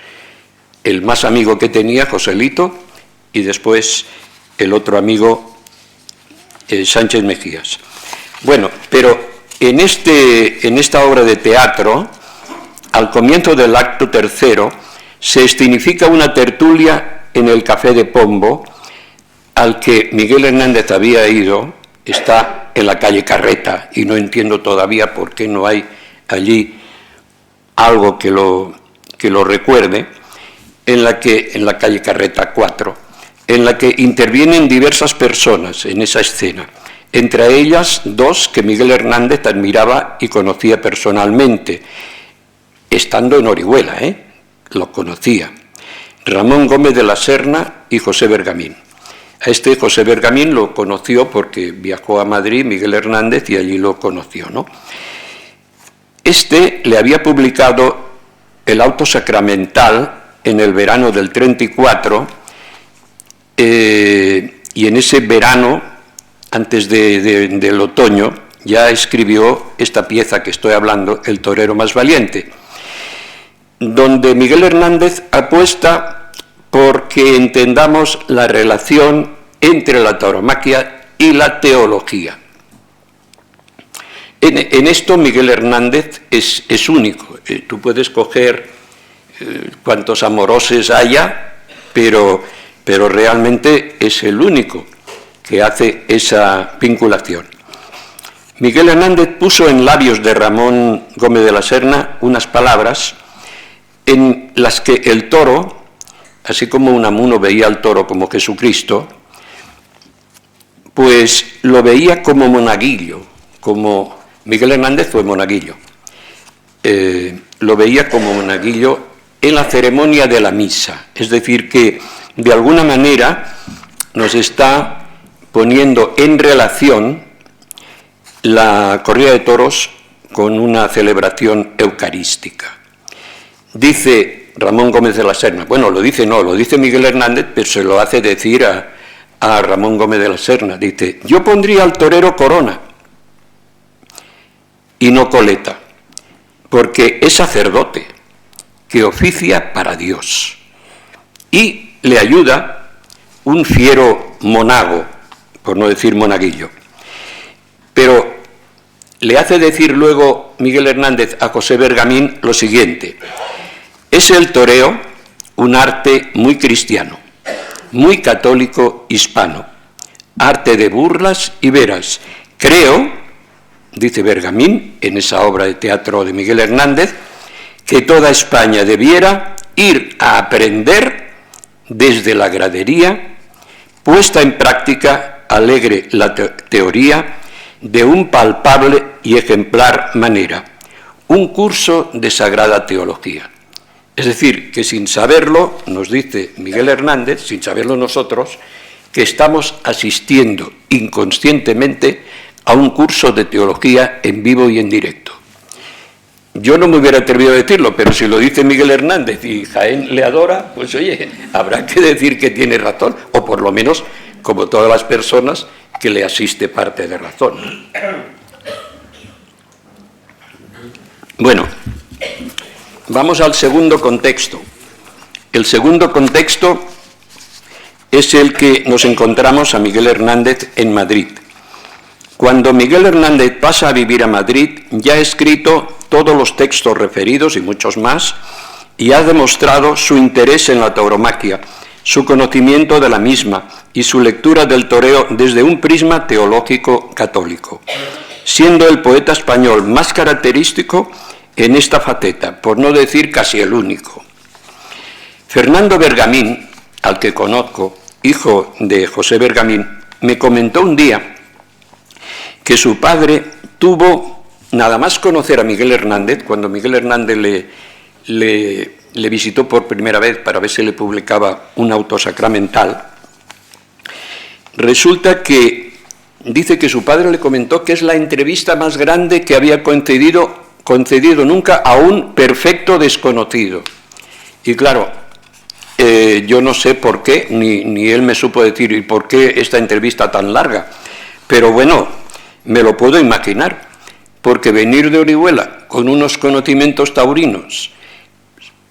El más amigo que tenía, Joselito, y después el otro amigo, Sánchez Mejías. Bueno, pero en esta obra de teatro, al comienzo del acto tercero, se escenifica una tertulia en el Café de Pombo, al que Miguel Hernández había ido. Está en la calle Carreta, y no entiendo todavía por qué no hay allí algo que lo recuerde, en la calle Carreta 4, en la que intervienen diversas personas en esa escena, entre ellas dos que Miguel Hernández admiraba y conocía personalmente, estando en Orihuela, lo conocía: Ramón Gómez de la Serna y José Bergamín. A este José Bergamín lo conoció porque viajó a Madrid Miguel Hernández y allí lo conoció, ¿no? Este le había publicado el auto sacramental en el verano del 34, y en ese verano, antes del otoño, ya escribió esta pieza que estoy hablando, El torero más valiente, donde Miguel Hernández apuesta porque entendamos la relación entre la tauromaquia y la teología. En esto Miguel Hernández es único. Tú puedes coger cuantos amoroses haya, pero realmente es el único que hace esa vinculación. Miguel Hernández puso en labios de Ramón Gómez de la Serna unas palabras en las que el toro, así como Unamuno veía al toro como Jesucristo, pues lo veía como monaguillo, como Miguel Hernández fue monaguillo, lo veía como monaguillo en la ceremonia de la misa, es decir, que de alguna manera nos está poniendo en relación la corrida de toros con una celebración eucarística. Dice Ramón Gómez de la Serna, bueno, lo dice Miguel Hernández, pero se lo hace decir a Ramón Gómez de la Serna, dice: yo pondría al torero corona y no coleta, porque es sacerdote, que oficia para Dios. Y le ayuda un fiero monago, por no decir monaguillo. Pero le hace decir luego Miguel Hernández a José Bergamín lo siguiente: es el toreo un arte muy cristiano, muy católico hispano, arte de burlas y veras. Creo, dice Bergamín en esa obra de teatro de Miguel Hernández, que toda España debiera ir a aprender desde la gradería, puesta en práctica alegre la teoría de un palpable y ejemplar manera, un curso de sagrada teología. Es decir, que sin saberlo, nos dice Miguel Hernández, sin saberlo nosotros, que estamos asistiendo inconscientemente a un curso de teología en vivo y en directo. Yo no me hubiera atrevido a decirlo, pero si lo dice Miguel Hernández y Jaén le adora, pues oye, habrá que decir que tiene razón, o por lo menos, como todas las personas, que le asiste parte de razón. Bueno, vamos al segundo contexto. El segundo contexto es el que nos encontramos a Miguel Hernández en Madrid. Cuando Miguel Hernández pasa a vivir a Madrid, ya ha escrito todos los textos referidos y muchos más, y ha demostrado su interés en la tauromaquia, su conocimiento de la misma y su lectura del toreo desde un prisma teológico católico, siendo el poeta español más característico en esta faceta, por no decir casi el único. Fernando Bergamín, al que conozco, hijo de José Bergamín, me comentó un día que su padre tuvo, nada más conocer a Miguel Hernández, cuando Miguel Hernández le visitó por primera vez para ver si le publicaba un auto sacramental, resulta que dice que su padre le comentó que es la entrevista más grande que había concedido nunca a un perfecto desconocido. Y claro, yo no sé por qué, ni él me supo decir y por qué esta entrevista tan larga, pero bueno, me lo puedo imaginar, porque venir de Orihuela con unos conocimientos taurinos,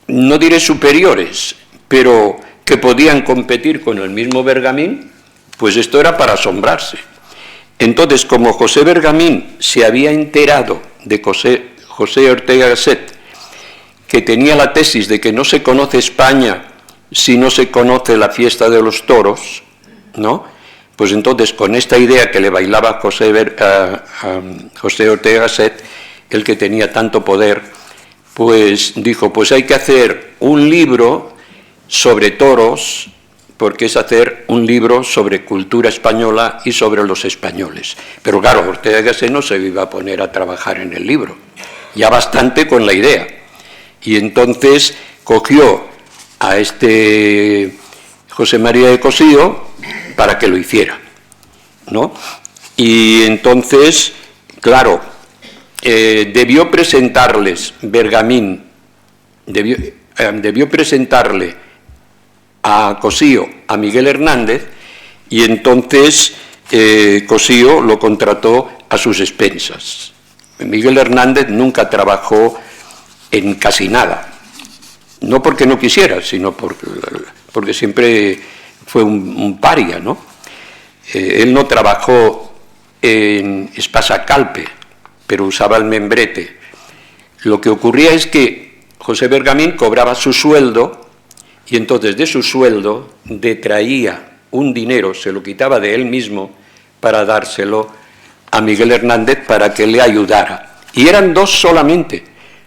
no diré superiores, pero que podían competir con el mismo Bergamín, pues esto era para asombrarse. Entonces, como José Bergamín se había enterado de José Ortega Gasset, que tenía la tesis de que no se conoce España si no se conoce la fiesta de los toros, ¿no? Pues entonces, con esta idea que le bailaba José Ortega Gasset, el que tenía tanto poder, pues dijo, pues hay que hacer un libro sobre toros, porque es hacer un libro sobre cultura española y sobre los españoles. Pero claro, Ortega Gasset no se iba a poner a trabajar en el libro, ya bastante con la idea. Y entonces cogió a este José María de Cosío para que lo hiciera, ¿no? Y entonces, claro, debió presentarles Bergamín, debió presentarle a Cosío a Miguel Hernández, y entonces Cosío lo contrató a sus expensas. Miguel Hernández nunca trabajó en casi nada, no porque no quisiera, sino porque siempre fue un paria, ¿no? Él no trabajó en espasacalpe, pero usaba el membrete. Lo que ocurría es que José Bergamín cobraba su sueldo, y entonces de su sueldo detraía un dinero, se lo quitaba de él mismo para dárselo a Miguel Hernández para que le ayudara. Y eran dos solamente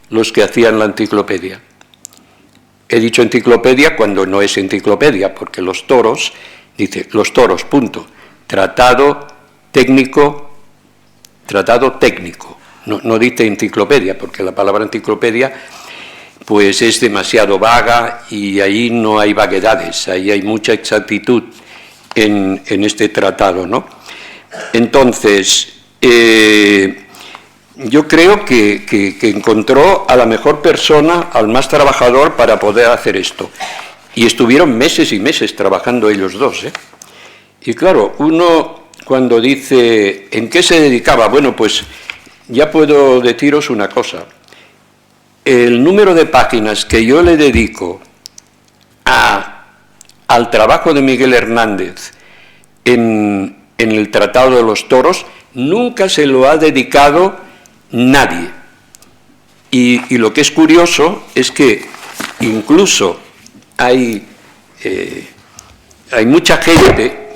los que hacían la enciclopedia. He dicho enciclopedia cuando no es enciclopedia, porque los toros, dice, los toros, punto. Tratado técnico, no dice enciclopedia, porque la palabra enciclopedia pues es demasiado vaga y ahí no hay vaguedades, ahí hay mucha exactitud en este tratado, ¿no? Entonces, yo creo que encontró a la mejor persona, al más trabajador para poder hacer esto. Y estuvieron meses y meses trabajando ellos dos, ¿eh? Y claro, uno cuando dice, ¿en qué se dedicaba? Bueno, pues ya puedo deciros una cosa. el número de páginas que yo le dedico al trabajo de Miguel Hernández en el Tratado de los Toros, nunca se lo ha dedicado nadie. Y lo que es curioso es que incluso hay mucha gente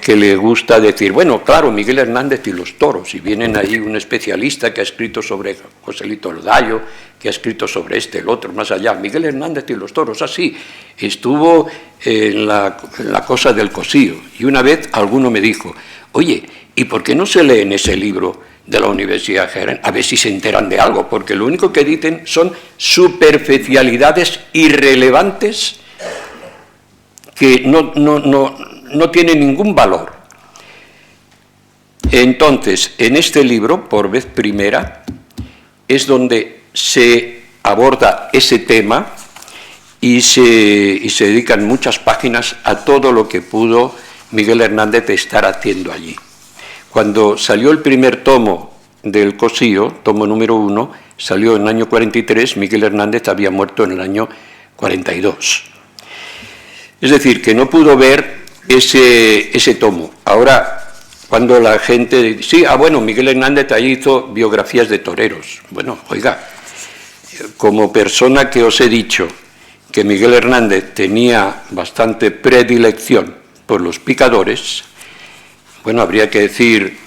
que le gusta decir, bueno, claro, Miguel Hernández y los toros, y vienen ahí un especialista que ha escrito sobre Joselito el Gallo, que ha escrito sobre el otro, más allá, Miguel Hernández y los toros, así, estuvo en la cosa del cosío, y una vez alguno me dijo, oye, ¿y por qué no se lee en ese libro de la Universidad de Jaén? A ver si se enteran de algo, porque lo único que dicen son superficialidades irrelevantes que no tienen ningún valor. Entonces, en este libro, por vez primera, es donde se aborda ese tema y se dedican muchas páginas a todo lo que pudo Miguel Hernández estar haciendo allí. Cuando salió el primer tomo del Cosío, tomo número 1, salió en el año 43, Miguel Hernández había muerto en el año 42. Es decir, que no pudo ver ese tomo. Ahora, cuando la gente dice, sí, bueno, Miguel Hernández ahí hizo biografías de toreros. Bueno, oiga, como persona que os he dicho que Miguel Hernández tenía bastante predilección por los picadores, bueno, habría que decir,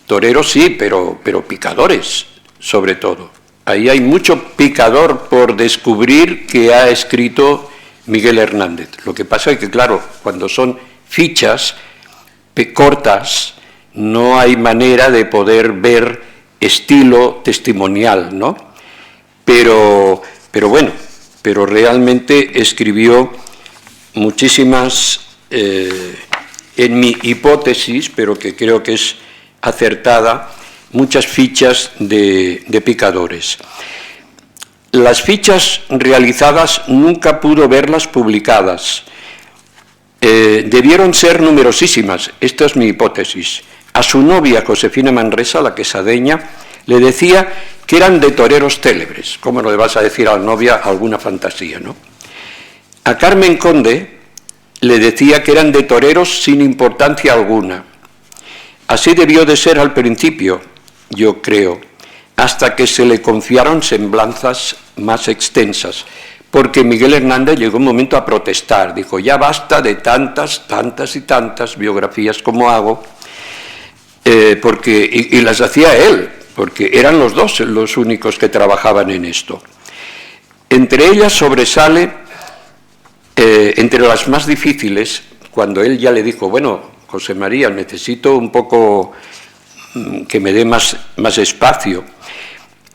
toreros sí, pero picadores, sobre todo. Ahí hay mucho picador por descubrir que ha escrito Miguel Hernández. Lo que pasa es que, claro, cuando son fichas cortas, no hay manera de poder ver estilo testimonial, ¿no? Pero bueno, pero realmente escribió muchísimas, en mi hipótesis, pero que creo que es acertada, muchas fichas de picadores. Las fichas realizadas nunca pudo verlas publicadas. Debieron ser numerosísimas, esta es mi hipótesis. A su novia, Josefina Manresa, la quesadeña, le decía que eran de toreros célebres. ¿Cómo no le vas a decir a la novia alguna fantasía, no? A Carmen Conde le decía que eran de toreros sin importancia alguna. Así debió de ser al principio, yo creo, hasta que se le confiaron semblanzas más extensas, porque Miguel Hernández llegó un momento a protestar, dijo, ya basta de tantas y tantas biografías como hago, y las hacía él, porque eran los dos los únicos que trabajaban en esto. Entre ellas sobresale, entre las más difíciles, cuando él ya le dijo, bueno, José María, necesito un poco que me dé más espacio.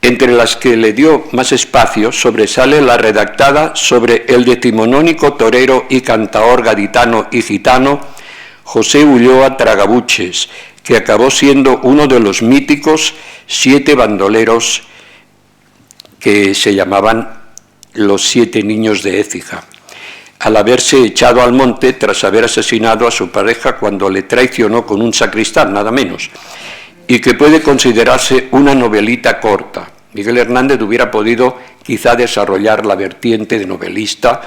Entre las que le dio más espacio sobresale la redactada sobre el decimonónico torero y cantaor gaditano y gitano José Ulloa Tragabuches, que acabó siendo uno de los míticos 7 bandoleros que se llamaban los 7 niños de Écija, al haberse echado al monte tras haber asesinado a su pareja cuando le traicionó con un sacristán, nada menos, y que puede considerarse una novelita corta. Miguel Hernández hubiera podido quizá desarrollar la vertiente de novelista,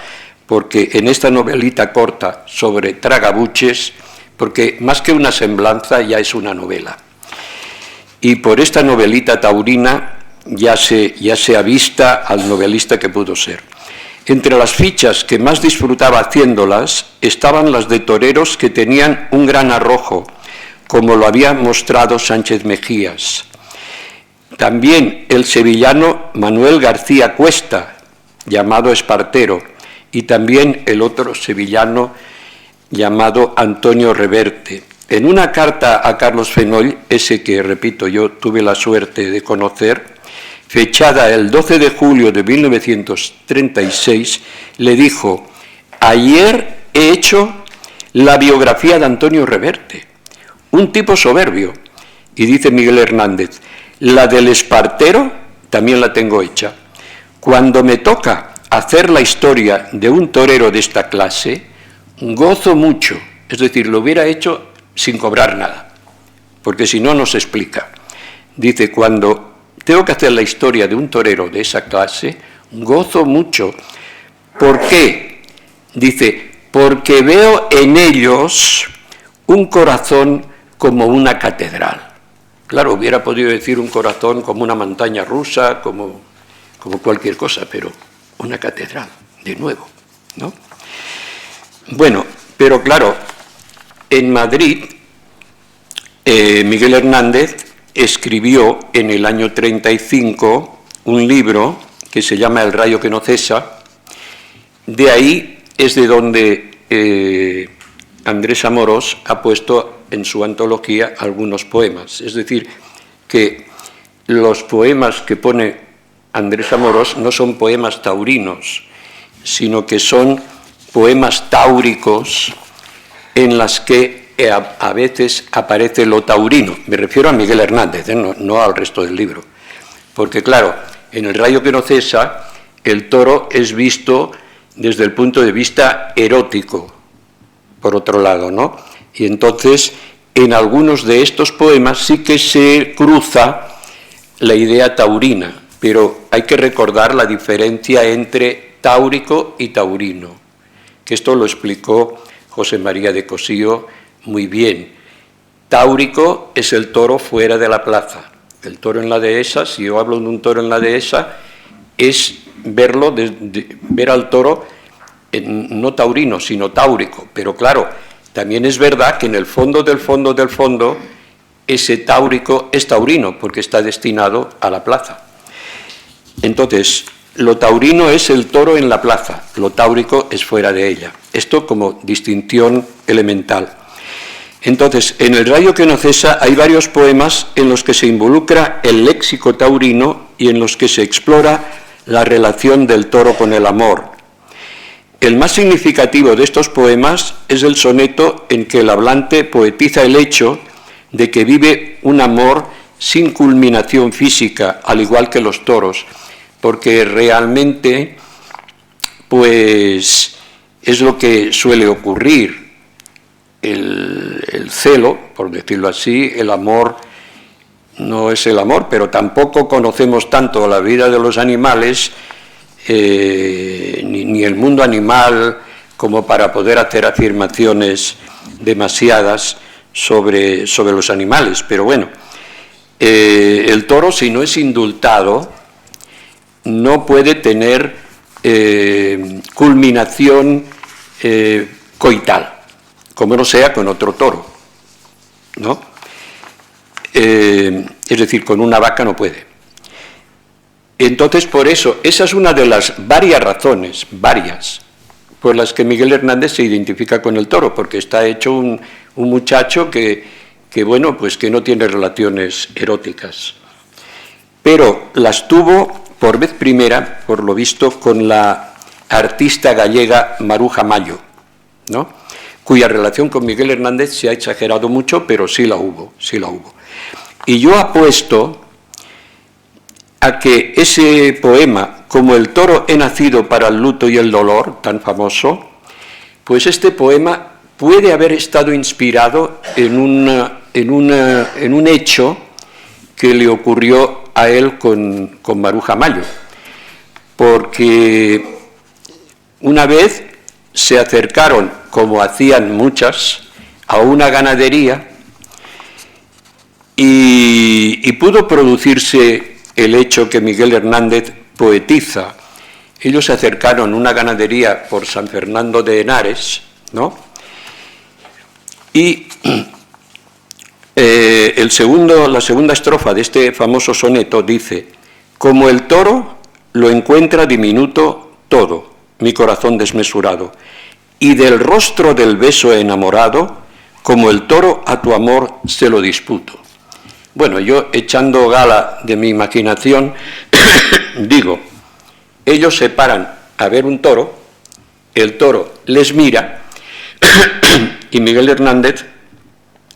porque en esta novelita corta sobre Tragabuches, porque más que una semblanza ya es una novela. Y por esta novelita taurina ya se avista al novelista que pudo ser. Entre las fichas que más disfrutaba haciéndolas estaban las de toreros que tenían un gran arrojo, como lo había mostrado Sánchez Mejías. También el sevillano Manuel García Cuesta, llamado Espartero, y también el otro sevillano llamado Antonio Reverte. En una carta a Carlos Fenoll, ese que, repito, yo tuve la suerte de conocer, fechada el 12 de julio de 1936, le dijo, ayer he hecho la biografía de Antonio Reverte, un tipo soberbio. Y dice Miguel Hernández, la del Espartero también la tengo hecha. Cuando me toca hacer la historia de un torero de esta clase, gozo mucho, es decir, lo hubiera hecho sin cobrar nada, porque si no, no se explica. Dice, cuando tengo que hacer la historia de un torero de esa clase, gozo mucho. ¿Por qué? Dice, porque veo en ellos un corazón como una catedral. Claro, hubiera podido decir un corazón como una montaña rusa, como cualquier cosa, pero una catedral, de nuevo, ¿no? Bueno, pero claro, en Madrid, Miguel Hernández escribió en el año 35 un libro que se llama El rayo que no cesa. De ahí es de donde Andrés Amorós ha puesto en su antología algunos poemas. Es decir, que los poemas que pone Andrés Amorós no son poemas taurinos, sino que son poemas táuricos en las que a veces aparece lo taurino. Me refiero a Miguel Hernández, no al resto del libro. Porque claro, en El rayo que no cesa, el toro es visto desde el punto de vista erótico, por otro lado, ¿no? Y entonces, en algunos de estos poemas sí que se cruza la idea taurina, pero hay que recordar la diferencia entre táurico y taurino, que esto lo explicó José María de Cosío muy bien. Táurico es el toro fuera de la plaza. El toro en la dehesa, si yo hablo de un toro en la dehesa, es verlo, ver al toro no taurino, sino táurico. Pero claro, también es verdad que en el fondo del fondo del fondo, ese táurico es taurino, porque está destinado a la plaza. Entonces, lo taurino es el toro en la plaza, lo táurico es fuera de ella. Esto como distinción elemental. Entonces, en El rayo que no cesa hay varios poemas en los que se involucra el léxico taurino y en los que se explora la relación del toro con el amor. El más significativo de estos poemas es el soneto en que el hablante poetiza el hecho de que vive un amor sin culminación física, al igual que los toros, porque realmente, pues, es lo que suele ocurrir. El celo, por decirlo así, el amor no es el amor, pero tampoco conocemos tanto la vida de los animales, ni el mundo animal, como para poder hacer afirmaciones demasiadas sobre los animales. Pero bueno, el toro, si no es indultado, no puede tener culminación coital, como no sea con otro toro, ¿no? Es decir, con una vaca no puede. Entonces, por eso, esa es una de las varias razones, por las que Miguel Hernández se identifica con el toro, porque está hecho un muchacho que bueno, pues que no tiene relaciones eróticas. Pero las tuvo por vez primera, por lo visto, con la artista gallega Maruja Mayo, ¿no? Cuya relación con Miguel Hernández se ha exagerado mucho, pero sí la hubo. Y yo apuesto a que ese poema, como El toro he nacido para el luto y el dolor, tan famoso, pues este poema puede haber estado inspirado en un hecho que le ocurrió a él con Maruja Mayo, porque una vez se acercaron, como hacían muchas, a una ganadería y pudo producirse el hecho que Miguel Hernández poetiza. Ellos se acercaron a una ganadería por San Fernando de Henares, ¿no? Y la segunda estrofa de este famoso soneto dice: como el toro lo encuentra diminuto todo, mi corazón desmesurado, y del rostro del beso enamorado, como el toro a tu amor se lo disputo. Bueno, yo, echando gala de mi imaginación, digo, ellos se paran a ver un toro, el toro les mira, y Miguel Hernández,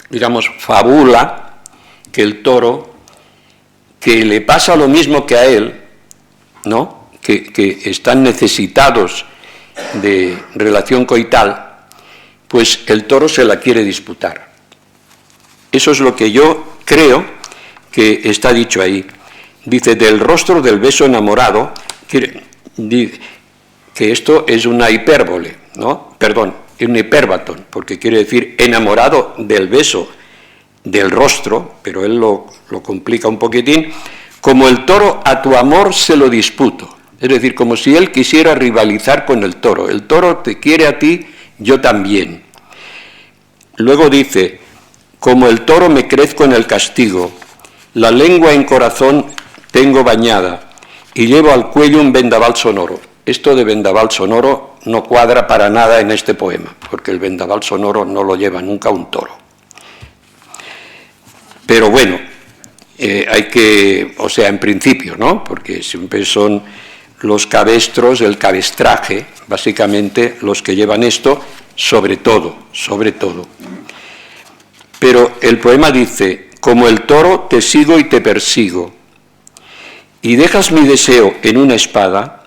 digamos, fabula que el toro, que le pasa lo mismo que a él, ¿no?, que están necesitados de relación coital, pues el toro se la quiere disputar. Eso es lo que yo creo que está dicho ahí. dice, del rostro del beso enamorado, que esto es una hipérbole, ¿no? Perdón, es un hipérbaton, porque quiere decir enamorado del beso del rostro, pero él lo complica un poquitín, como el toro a tu amor se lo disputo. Es decir, como si él quisiera rivalizar con el toro. El toro te quiere a ti, yo también. Luego dice, como el toro me crezco en el castigo, la lengua en corazón tengo bañada y llevo al cuello un vendaval sonoro. Esto de vendaval sonoro no cuadra para nada en este poema, porque el vendaval sonoro no lo lleva nunca un toro. Pero bueno, hay que, o sea, en principio, ¿no? Porque siempre son los cabestros, el cabestraje, básicamente los que llevan esto, sobre todo. Pero el poema dice, como el toro te sigo y te persigo, y dejas mi deseo en una espada,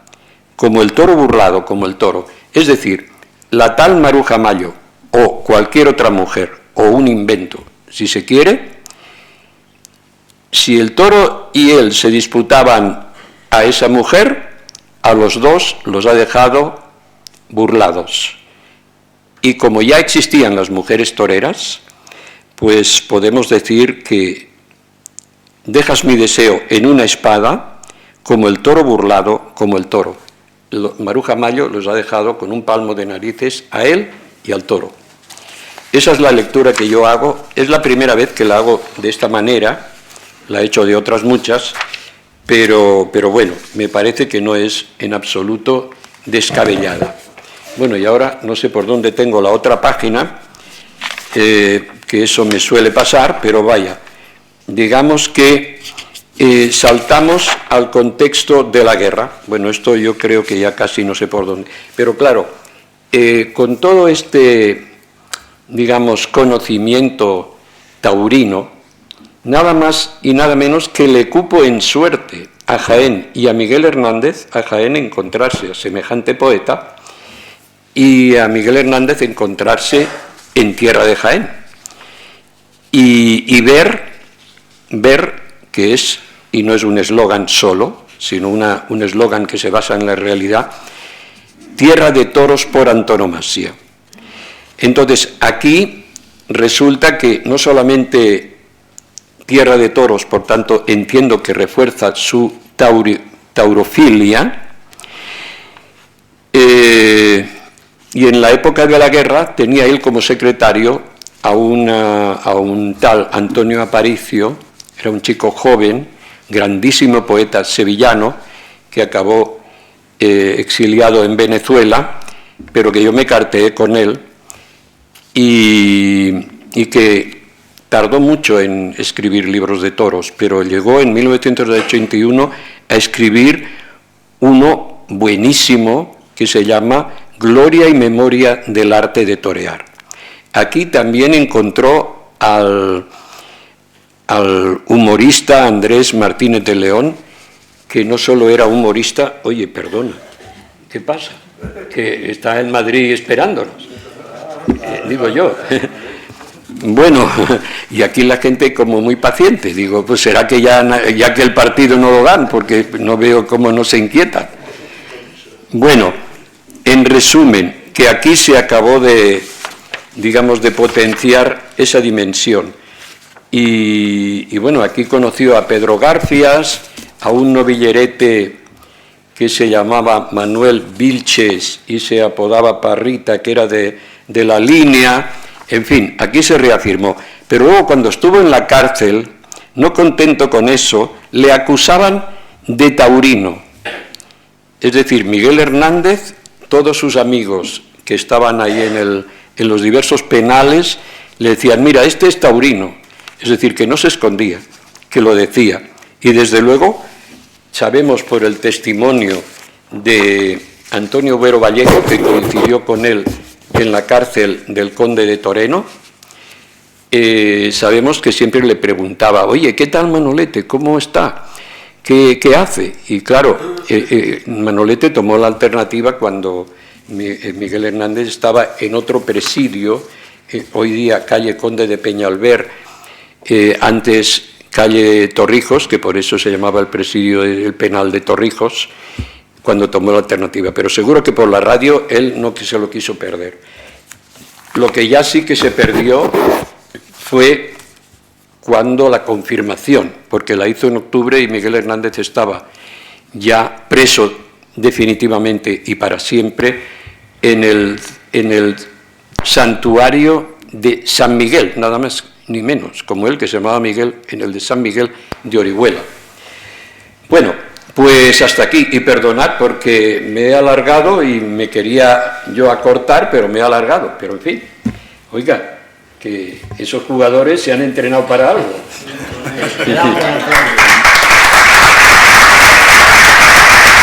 como el toro burlado, como el toro. Es decir, la tal Maruja Mallo, o cualquier otra mujer, o un invento, si se quiere, si el toro y él se disputaban a esa mujer, a los dos los ha dejado burlados. Y como ya existían las mujeres toreras, pues podemos decir que dejas mi deseo en una espada, como el toro burlado, como el toro. Maruja Mallo los ha dejado con un palmo de narices a él y al toro. Esa es la lectura que yo hago, es la primera vez que la hago de esta manera, la he hecho de otras muchas, pero bueno, me parece que no es en absoluto descabellada. Bueno, y ahora no sé por dónde tengo la otra página, que eso me suele pasar, pero vaya, digamos que saltamos al contexto de la guerra. Bueno, esto yo creo que ya casi no sé por dónde, pero claro, con todo este, digamos, conocimiento taurino, nada más y nada menos que le cupo en suerte a Jaén y a Miguel Hernández, a Jaén encontrarse a semejante poeta y a Miguel Hernández encontrarse en tierra de Jaén y ver que es, y no es un eslogan solo, sino un eslogan que se basa en la realidad, tierra de toros por antonomasia. Entonces, aquí resulta que no solamente tierra de toros, por tanto, entiendo que refuerza su taurofilia, y en la época de la guerra tenía él como secretario a un tal Antonio Aparicio, era un chico joven, grandísimo poeta sevillano, que acabó exiliado en Venezuela, pero que yo me carteé con él, y que tardó mucho en escribir libros de toros, pero llegó en 1981 a escribir uno buenísimo que se llama Gloria y Memoria del Arte de Torear. Aquí también encontró al humorista Andrés Martínez de León, que no solo era humorista, oye, perdona, ¿qué pasa? Que está en Madrid esperándonos, digo yo. Bueno, y aquí la gente como muy paciente, digo, pues será que ya que el partido no lo dan, porque no veo cómo no se inquieta. Bueno, en resumen, que aquí se acabó de, digamos, de potenciar esa dimensión. Y bueno, aquí conoció a Pedro Garfias, a un novillerete que se llamaba Manuel Vilches y se apodaba Parrita, que era de la línea. En fin, aquí se reafirmó. Pero luego, cuando estuvo en la cárcel, no contento con eso, le acusaban de taurino. Es decir, Miguel Hernández, todos sus amigos que estaban ahí en los diversos penales, le decían, mira, este es taurino. Es decir, que no se escondía, que lo decía. Y desde luego, sabemos por el testimonio de Antonio Vero Vallejo, que coincidió con él en la cárcel del Conde de Toreno, sabemos que siempre le preguntaba, oye, ¿qué tal Manolete? ¿Cómo está? ¿Qué hace? Y claro, Manolete tomó la alternativa cuando Miguel Hernández estaba en otro presidio, hoy día calle Conde de Peñalver, antes calle Torrijos, que por eso se llamaba el presidio del penal de Torrijos, cuando tomó la alternativa. Pero seguro que por la radio él no se lo quiso perder. Lo que ya sí que se perdió fue cuando la confirmación, porque la hizo en octubre y Miguel Hernández estaba ya preso definitivamente y para siempre en el santuario de San Miguel, nada más ni menos, como él, que se llamaba Miguel, en el de San Miguel de Orihuela. Bueno, pues hasta aquí, y perdonad porque me he alargado y me quería yo acortar, pero me he alargado, pero en fin, oiga, que esos jugadores se han entrenado para algo.